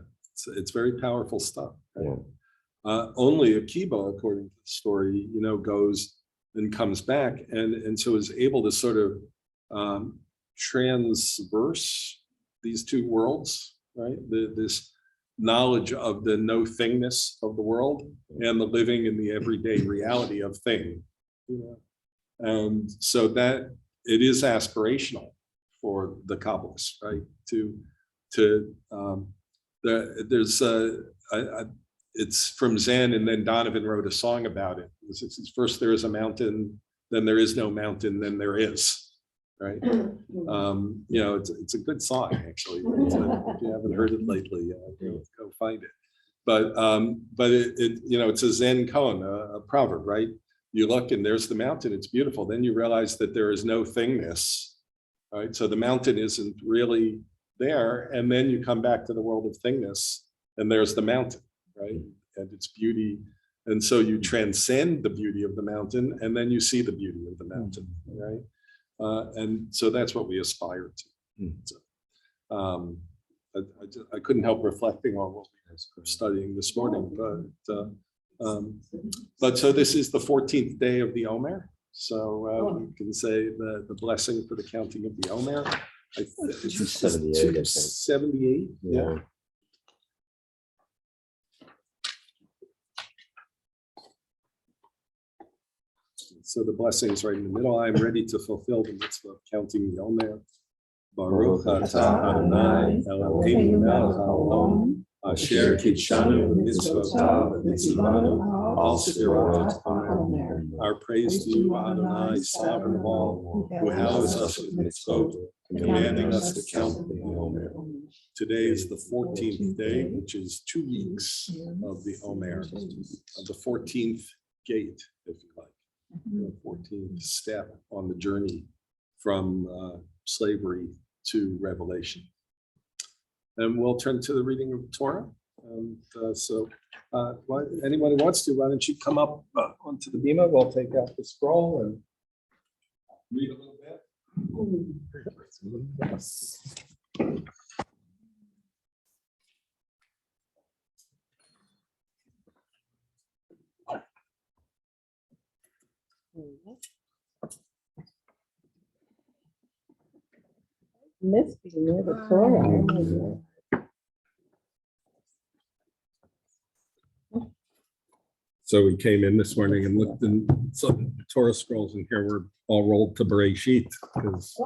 It's very powerful stuff. Right? Yeah. Only Akiva, according to the story, you know, goes and comes back and so is able to sort of transverse these two worlds, right? This knowledge of the no thingness of the world and the living in the everyday reality of thing, you know? And so that it is aspirational for the Kabbalists, right? There's it's from Zen, and then Donovan wrote a song about it. It's first there is a mountain, then there is no mountain, then there is, right? You know, it's a good song actually. If you haven't heard it lately, go find it. But it you know, it's a Zen koan, a proverb, right? You look and there's the mountain, it's beautiful. Then you realize that there is no thingness, right? So the mountain isn't really there, and then you come back to the world of thingness, and there's the mountain, right? And its beauty. And so you transcend the beauty of the mountain, and then you see the beauty of the mountain, right? And so that's what we aspire to. So, I couldn't help reflecting on what we were studying this morning, but so this is the 14th day of the Omer. So we can say the blessing for the counting of the Omer. 278, I think. 78, yeah. So the blessings right in the middle. I am ready to fulfill the mitzvah of counting the Omer. Baruch atah Adonai Eloheinu melech haolam asher kidshanu b'mitzvotav v'tzivanu al sfirot haomer. Our praise to you, Adonai, sovereign of all, who hallows us with mitzvot, commanding us to count the Omer. Today is the 14th day, which is 2 weeks of the Omer, of the 14th gate, if you like. The 14th step on the journey from slavery to revelation. And we'll turn to the reading of Torah. And anyone who wants to, why don't you come up onto the bima? We'll take out the scroll and read a little bit. Yes. Missed being near the Torah. So we came in this morning and looked in some Torah scrolls, and here we're all rolled to Bereshit because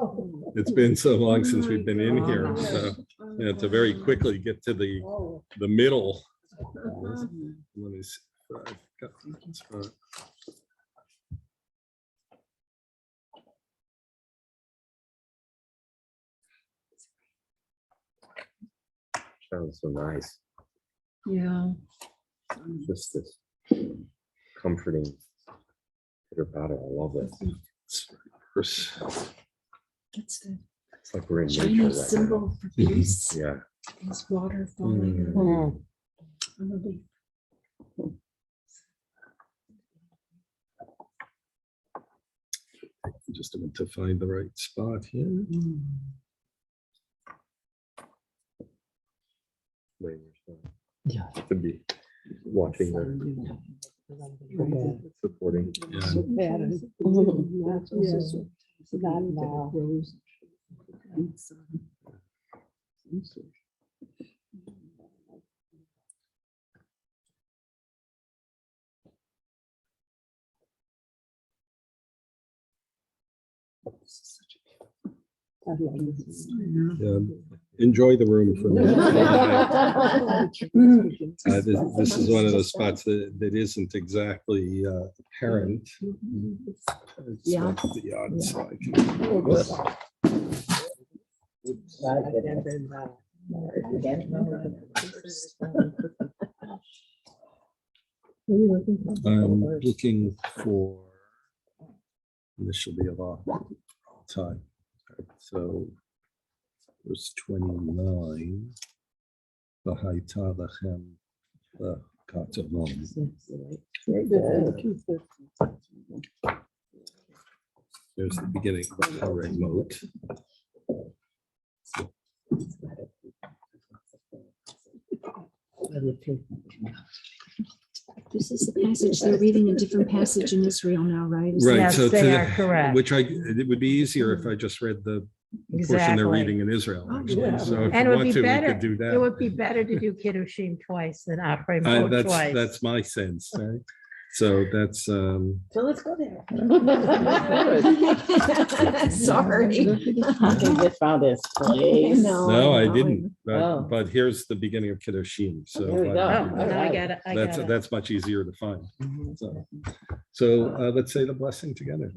it's been so long since we've been in here. So you know, to very quickly get to the middle. Let me see. I've got this one. Sounds so nice. Yeah. Just this comforting pitter patter. I love it. It's That's the It's like we're in nature Chinese right now. symbol for peace. Yeah. Is water falling. on the- just about to find the right spot here. Yeah. To be watching the supporting. Yeah, enjoy the room for me. This is one of those spots that isn't exactly apparent. It's Yeah. like the odd side. I'm looking for, this should be a lot of time. So verse 29. V'hayta lachem lekatamon. There's the beginning of the remote. This is the passage, they're reading a different passage in Israel now, right? Right. Yes, So they are correct. which it would be easier if I just read the portion they're Exactly. reading in Israel. Oh, actually. yeah. So if And you it would want be to, we better, could do that. it would be better to do Kiddushim twice than Achrei Mot twice. That's my sense, right? So that's So let's go there. Sorry. Just found this place. no, I didn't. Oh. But here's the beginning of Kiddushim. So There we go. I- Oh, now I got it. I got it. that's much easier to find. So let's say the blessing together.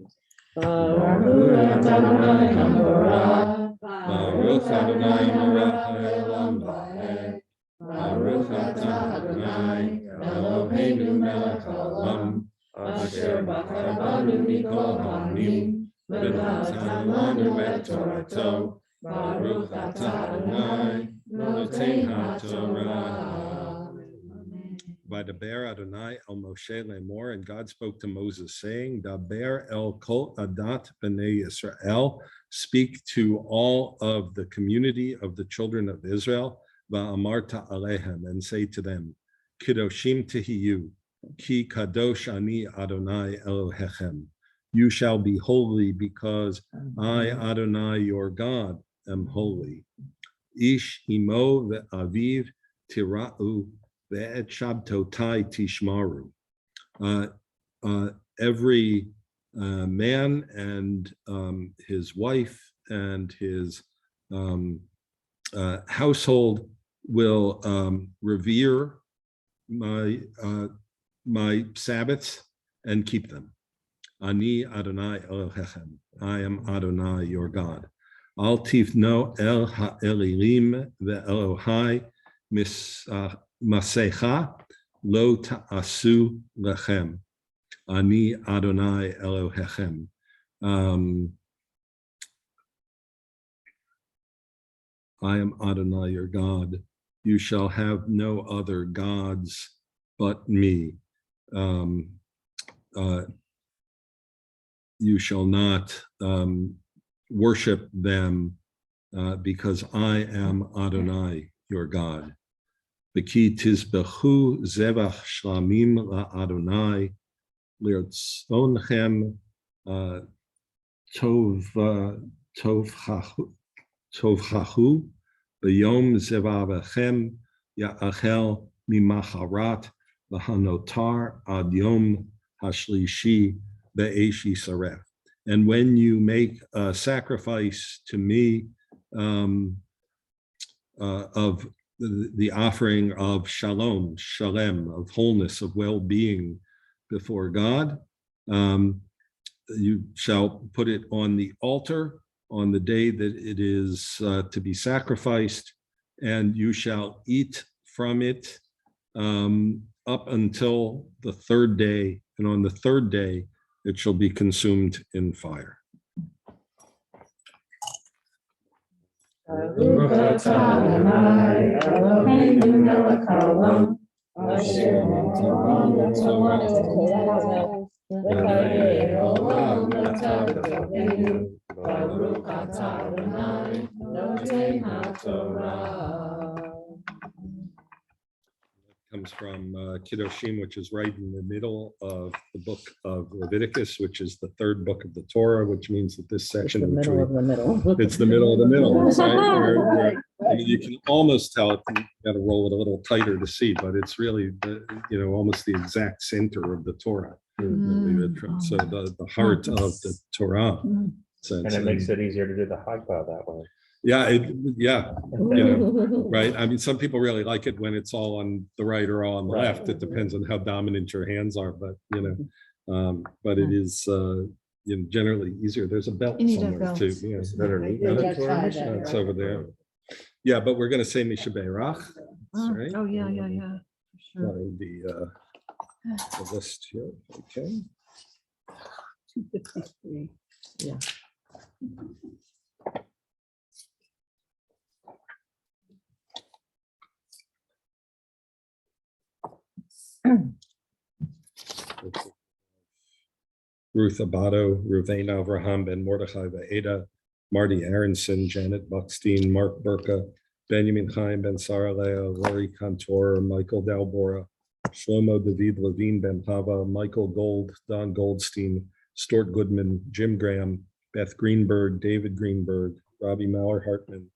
Baruch Adonai Haborah. Baruch Adonai Melech haolam va'ed. Baruch atah Adonai Eloheinu melech haolam, asher bachar banu mikol ha'amim, v'natan lanu et Torato. Baruch atah Adonai noten ha'torah. Vaydaber Adonai el Moshe lemor, and God spoke to Moses, saying, Daber el kol adat b'nei Yisrael, speak to all of the community of the children of Israel, va'amarta alehem, and say to them, Kedoshim tehiyu, ki kadosh ani Adonai Elohechem. You shall be holy because I, Adonai, your God, am holy. Ish imo ve'aviv tira'u ve'et shabtotai tishmaru. Every man and his wife and his household will revere my Sabbaths and keep them. Ani Adonai Elohechem. I am Adonai, your God. Al tifno el ha'elilim ve'elohai masecha lo ta'asu lechem. Ani Adonai Elohechem. I am Adonai, your God. You shall have no other gods but me. You shall not worship them because I am Adonai, your God. V'ki tizbechu zevach shlamim la'Adonai lirtzonchem tov tovchahu b'yom zevavechem ya'achel mimacharat v'hanotar ad yom hashlishi be'esh yisaref. And when you make a sacrifice to me of the offering of shalom, of wholeness, of well-being before God, you shall put it on the altar on the day that it is to be sacrificed, and you shall eat from it up until the third day, and on the third day it shall be consumed in fire. Comes from Kiddushim, which is right in the middle of the book of Leviticus, which is the third book of the Torah, which means that this section, The which middle of the middle. it's the middle of the middle. It's right I mean, you can almost tell it. You got to roll it a little tighter to see, but it's really, almost the exact center of the Torah. that we read from. So the heart of the Torah. And it makes it easier to do the Haggadah that way. Yeah, right. I mean, some people really like it when it's all on the right or all on the left. It depends on how dominant your hands are, but but it is generally easier. There's a belt somewhere too. Yeah, it's underneath. It's over there. Yeah, but we're going to say Misha Beirach, right? Oh, yeah. Sure. Find the list here. Okay. 253. Yeah. Ruth Abato, Ruvain Avraham Ben Mordechai Va'eda, Marty Aronson, Janet Buckstein, Mark Burka, Benjamin Chaim Ben Sarah Leah, Rory Cantor, Michael Dalbora, Shlomo David Levine Ben Hava, Michael Gold, Don Goldstein, Stuart Goodman, Jim Graham, Beth Greenberg, David Greenberg, Robbie Mauer Hartman,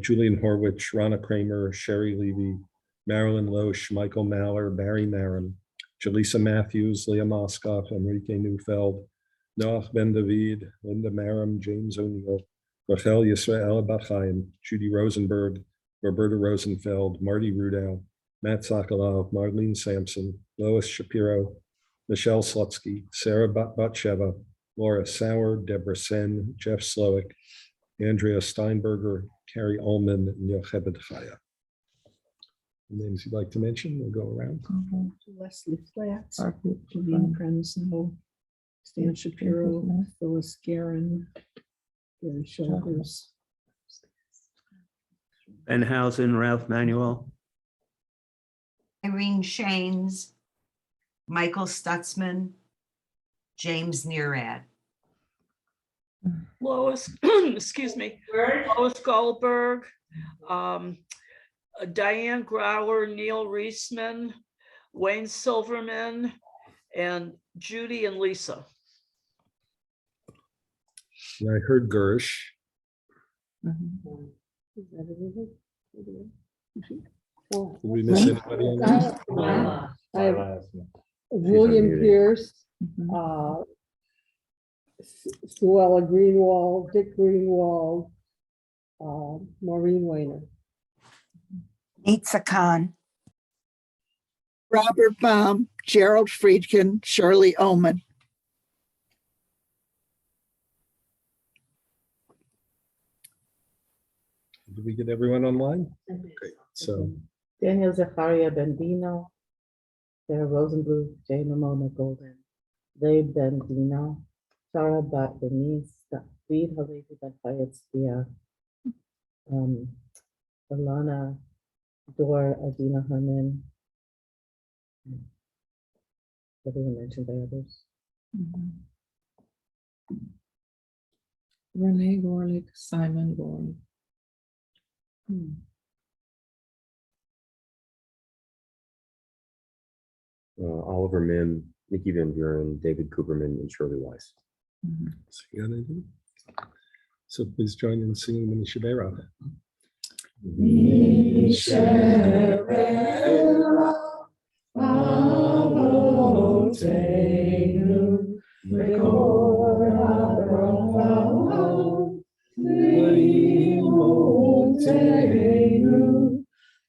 Julian Horwich, Rana Kramer, Sherry Levy, Marilyn Loesch, Michael Maller, Barry Marin, Jaleesa Matthews, Leah Moskoff, Enrique Neufeld, Noach Ben David, Linda Maram, James O'Neill, Rachel Yisrael Bachayim, Judy Rosenberg, Roberta Rosenfeld, Marty Rudow, Matt Sokolov, Marlene Sampson, Lois Shapiro, Michelle Slutsky, Sarah Batsheva, Laura Sauer, Deborah Sen, Jeff Slowick, Andrea Steinberger, Carrie Ullman, and Yochebed Chaya. Names you'd like to mention, we'll go around. Leslie Flats, Levine Krenzel, Stan Shapiro, Phyllis Guerin, Gary Shoulders. Ben Housen, Ralph Manuel. Irene Shanes, Michael Stutzman, James Neerad. Lois, excuse me, Lois Goldberg, Diane Grauer, Neil Reisman, Wayne Silverman, and Judy and Lisa. And I heard Gersh. Did we miss anybody on that? I have William Pierce, Suella Greenwald, Dick Greenwald, Maureen Weiner. Nitsa Khan, Robert Baum, Gerald Friedkin, Shirley Ullman. Did we get everyone online? Great. So Daniel Zacharia Bendino, Sarah Rosenbluth, Jay Mamona Golden, Zaid Bendino, Sarah Bat Denise, Reed Halevi Ben Fayed Spia, Alana Dor Adina Herman. Everyone mentioned by others. Renee Gorlick, Simon Gorlick. Oliver Mim, Nikki Van Buren, David Cooperman, and Shirley Weiss. So you got anything? So please join in singing the Mishabera.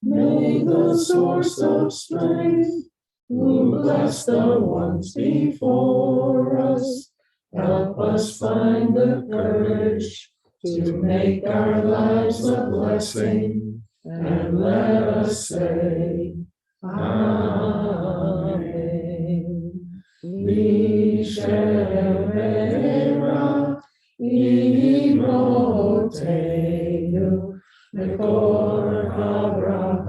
May the source of strength, who bless the ones before us, help us find the courage to make our lives a blessing, and let us say, Amen. Mishabera imotenu, Mekor Abraham,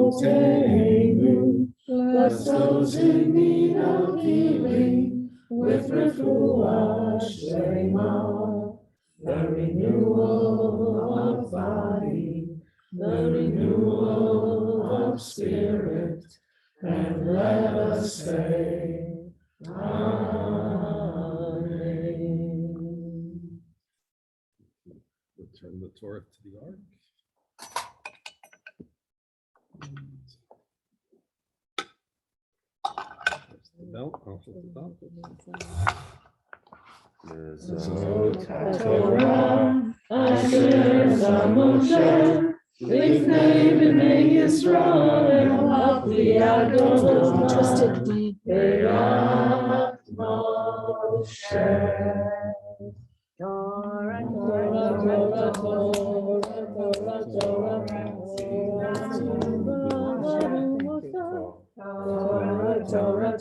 Avotenu, bless those in need of healing with refuah shlema, the renewal of body, the renewal of spirit, and let us say, Amen. Return the Torah to the ark. There's the belt. I'll hold the belt. Torah, Asher Moshe, Lifnei B'nei Yisrael, Li'adonai, Be'at Moshe. Torah, Torah, Torah, Torah, Torah, Torah,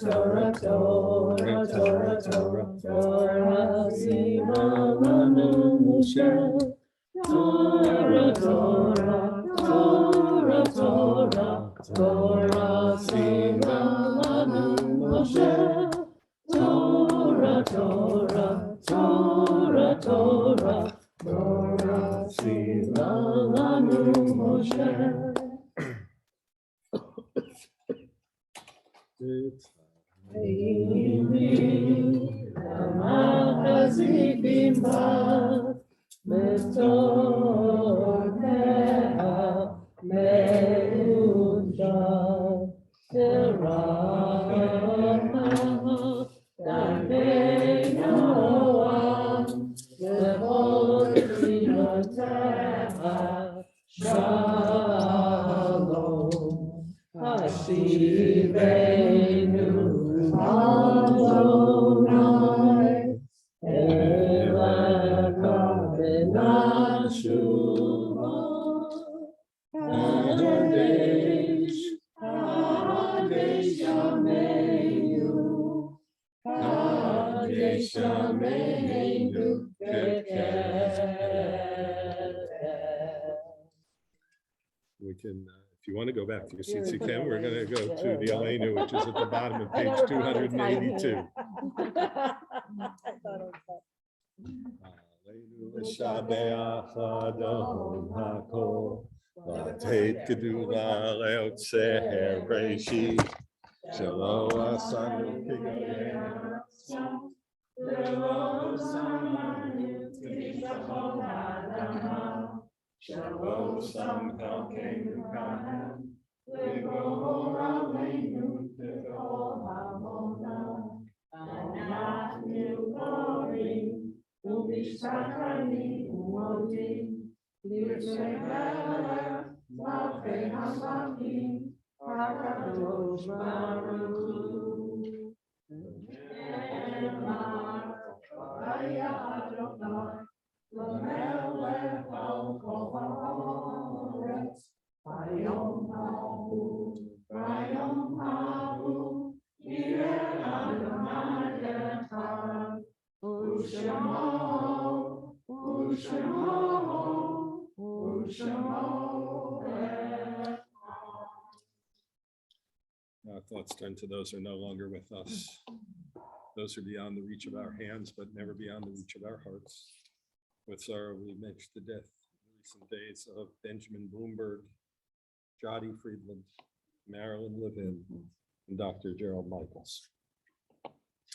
Torah, Torah, Torah, Simanu Moshe. Torah, Torah, Torah, Torah, Torah, Simanu Moshe. Torah, Torah, Torah, Torah, Torah, Simanu Moshe. Amazikim ba metorah meudah terah damei Noah levol tinoteha shalom Hashivenu Adonai Elaka benashuva Kadesh Kadesh Yameinu Kadesh Yameinu We can, if you want to go back to your seats, you can. We're going to go to the Aleinu, which is at the bottom of page 282. Aleinu l'shabeach Adon hakol, v'ateit gedula le'otzeh Bereshit, shelo asanu k'goyim, V'lo samanu k'nishachol ha'adama, shelo samcha k'nukam, v'gor aleinu k'kol ha'mona, anachnu korim, u'mishtakani u'modim, l'shem melech malchei hamalchim, hakadosh baruch hu. Ne'emar, vaya Adonai, l'melech al kol ha'aretz, hayom hahu, yireh Adonai echad, u'shemo echad. Our thoughts turn to those who are no longer with us. Those who are beyond the reach of our hands, but never beyond the reach of our hearts. With sorrow, we mention the death in recent days of Benjamin Bloomberg, Jody Friedland, Marilyn Levin, and Dr. Gerald Michaels.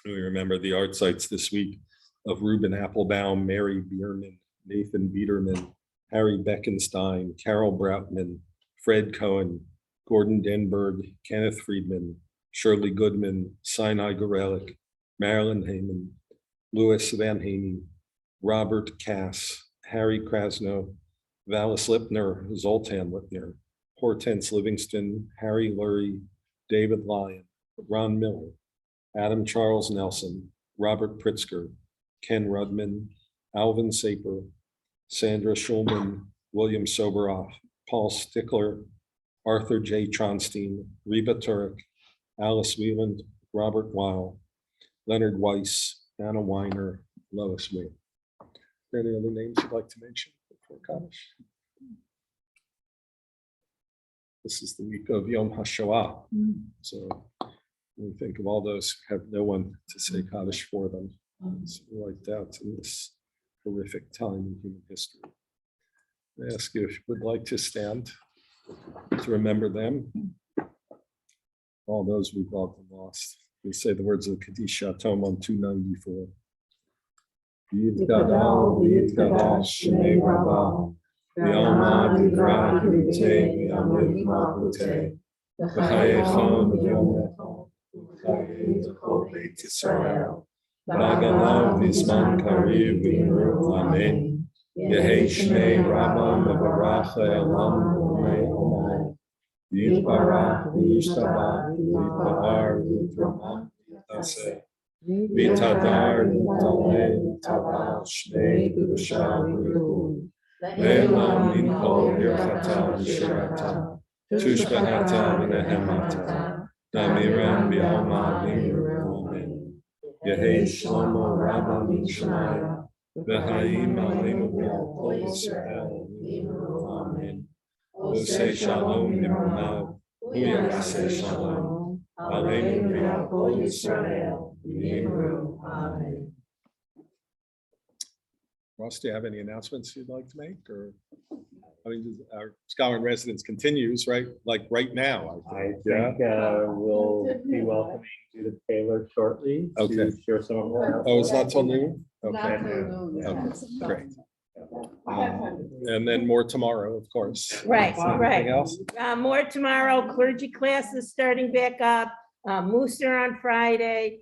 We remember the art sites this week of Reuben Applebaum, Mary Bierman, Nathan Biederman, Harry Beckenstein, Carol Broutman, Fred Cohen, Gordon Denberg, Kenneth Friedman, Shirley Goodman, Sinai Gorelick, Marilyn Heyman, Louis Van Haney, Robert Cass, Harry Krasno, Valis Lipner, Zoltan Lipner, Hortense Livingston, Harry Lurie, David Lyon, Ron Miller, Adam Charles Nelson, Robert Pritzker, Ken Rudman, Alvin Saper, Sandra Schulman, William Soberoff, Paul Stickler, Arthur J. Tronstein, Reba Turek, Alice Wieland, Robert Weil, Leonard Weiss, Anna Weiner, Lois Wing. Are there any other names you'd like to mention before Kaddish? This is the week of Yom HaShoah. So we think of all those who have no one to say Kaddish for them. It's wiped out in this horrific time in human history. I ask you if you would like to stand to remember them, all those we've loved and lost. We say the words of the Kaddish Tome on 294. Yitgadal v'yitgadash Shnei Rabbah v'yalma v'yivra v'yitei v'yamid malchutei v'chayechon v'yomechon v'chayei t'chol Beit Yisrael v'aganav v'zman kariv v'yimru amen. Yehei Shnei Rabbah mevarach le'olam v'mei omai Yitbarach v'yishtabach v'yitba'ar v'yitramach v'yitaseh Vitadar, Vitale, Tabal, Shnei, B'Shal, B'Rikun, Le'elam, Ninkol, Birchata, V'Shirata, Tushbehata, V'Nehemata, Damiram, B'Alma, V'Imru, Amen. Yehei Shlomo, Rabba, V'Shmaya, V'Haim, Aleinu, B'Kol Yisrael, V'Imru, Amen. Usei Shalom, Nimrunav, Uyakasei Shalom, Aleinu, B'Kol Yisrael, Amen. Ross, do you have any announcements you'd like to make, or I mean, our scholar in residence continues, right? Like right now. I think we'll be welcoming Judith Taylor shortly Okay. to share some of her. Oh, it's not till noon? Okay. Not till noon, yeah. Okay, great. And then more tomorrow, of course. Right, Anything right. else? More tomorrow, clergy classes starting back up, Mooster on Friday,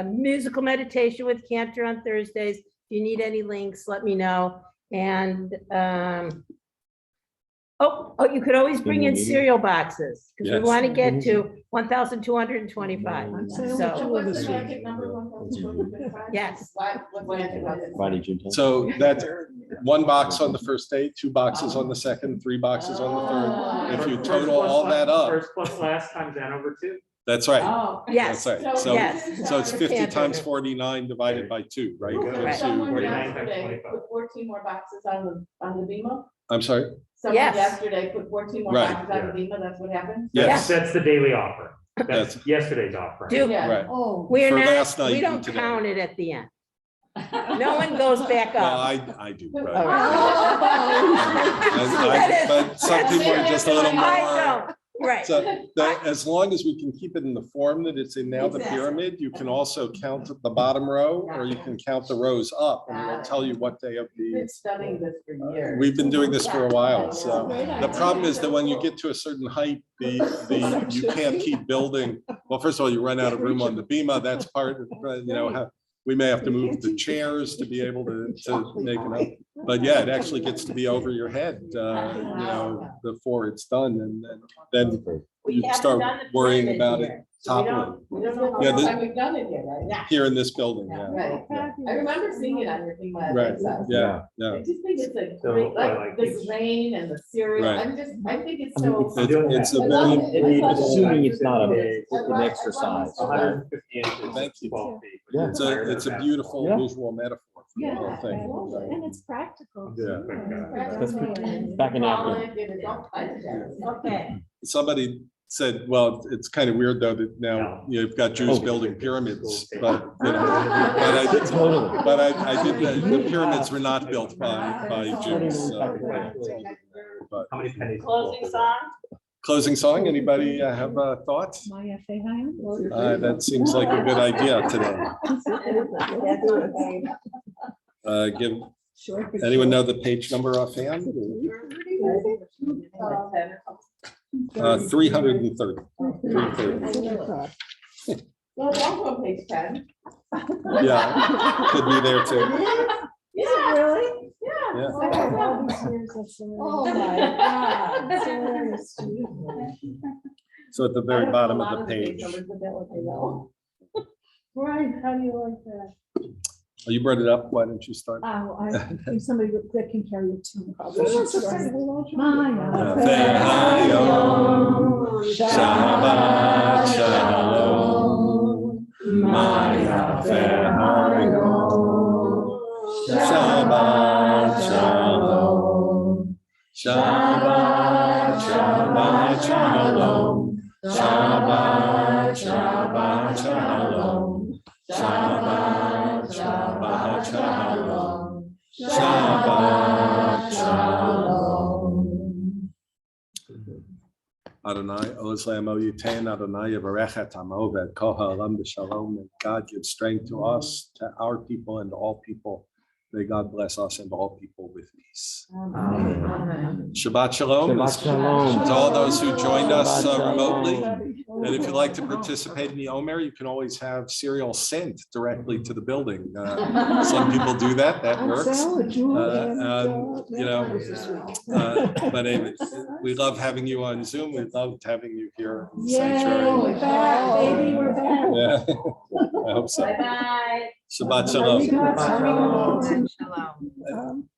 musical meditation with Cantor on Thursdays. If you need any links, let me know. And you could always bring in cereal boxes because we Yes. want to get to 1,225. So, yes. Friday, June 10th. So that's one box on the first day, 2 boxes on the second, 3 boxes on the third. If you total all that up, First plus last times and over 2. that's right. Oh, Yes. That's right. So, yes. so it's 50 Cantor. times 49 divided by 2, right? Right. So- 49 times 25. Put 14 more boxes on the Bima. I'm sorry? Someone Yes. yesterday put 14 more Right. boxes on the Bima. That's what happened. Yes. That's the daily offer. That's That's- yesterday's offer. Do, Yeah. Right. Oh. we're For not, last night we and don't today. count it at the end. No one goes back Well, up. I do. All Right? right. But some people are just a little more. I know, right. So that, as long as we can keep it in the form that it's in now, the Exactly. pyramid, you can also count the bottom row, or you can count the rows up, and it'll tell you what day of We've the. been studying this for years. We've been doing this for a while, so the problem is that when you get to a certain height, you can't keep building. Well, first of all, you run out of room on the bima. That's part of, we may have to move the chairs to be able to make enough. But yeah, it actually gets to be over your head, before it's done, and then We you haven't start done the worrying pyramid about it here. toppling. We don't know Yeah, how the- long we've done it yet, right? Here in this building, yeah. Right. I remember seeing it on your thing. when I Right, was outside. yeah, I yeah. just think it's a So, great, like, like this rain and the cereal. Right. I think it's so. It's a I love very, it. I love it. Assuming it's not an an exercise. 150 inches. Thank you. 12 feet. Yeah. it's a beautiful Yeah. visual metaphor for the Yeah, whole thing. and it's practical. Yeah. That's good. Back in Okay. Somebody said, well, it's kind of weird though that now you've got Jews building pyramids, but I did the pyramids were not built by Jews. So, but How many pennies? Closing song? Closing song, anybody have thoughts? Maya Fehayim? That seems like a good idea today. Give, anyone know the page number offhand? 330. 330. Well, also on page 10. Yeah, could be there too. Is it really? Yeah. Yeah. Oh, my God. So at the very bottom of the page. Right, how do you like that? Oh, you brought it up. Why don't you start? Oh, I think somebody that can carry a tune. probably Sure, should sure, start. Maya Maya. Shabbat Shalom. Maya Shabbat Shalom. Shabbat Shabbat Shalom. Shabbat Shabbat Shalom. Shabbat Shabbat Shalom. Shabbat Shalom. Adonai Oz Lamo Yutain Adonai Yevarechet Amo V'Kol Ha'olam B'Shalom. May God give strength to us, to our people, and to all people. May God bless us and all people with peace. Amen. Shabbat Shalom. Shabbat Shalom. To all those who joined us Shabbat remotely. Shalom. And if you'd like to participate in the Omer, you can always have cereal sent directly to the building. Some people do that. That works. But anyway, we love having you on Zoom. We loved having you here in the sanctuary. We're back, baby, we're back. Yeah, I hope so. Bye-bye. Shabbat Shalom. Shabbat Shalom.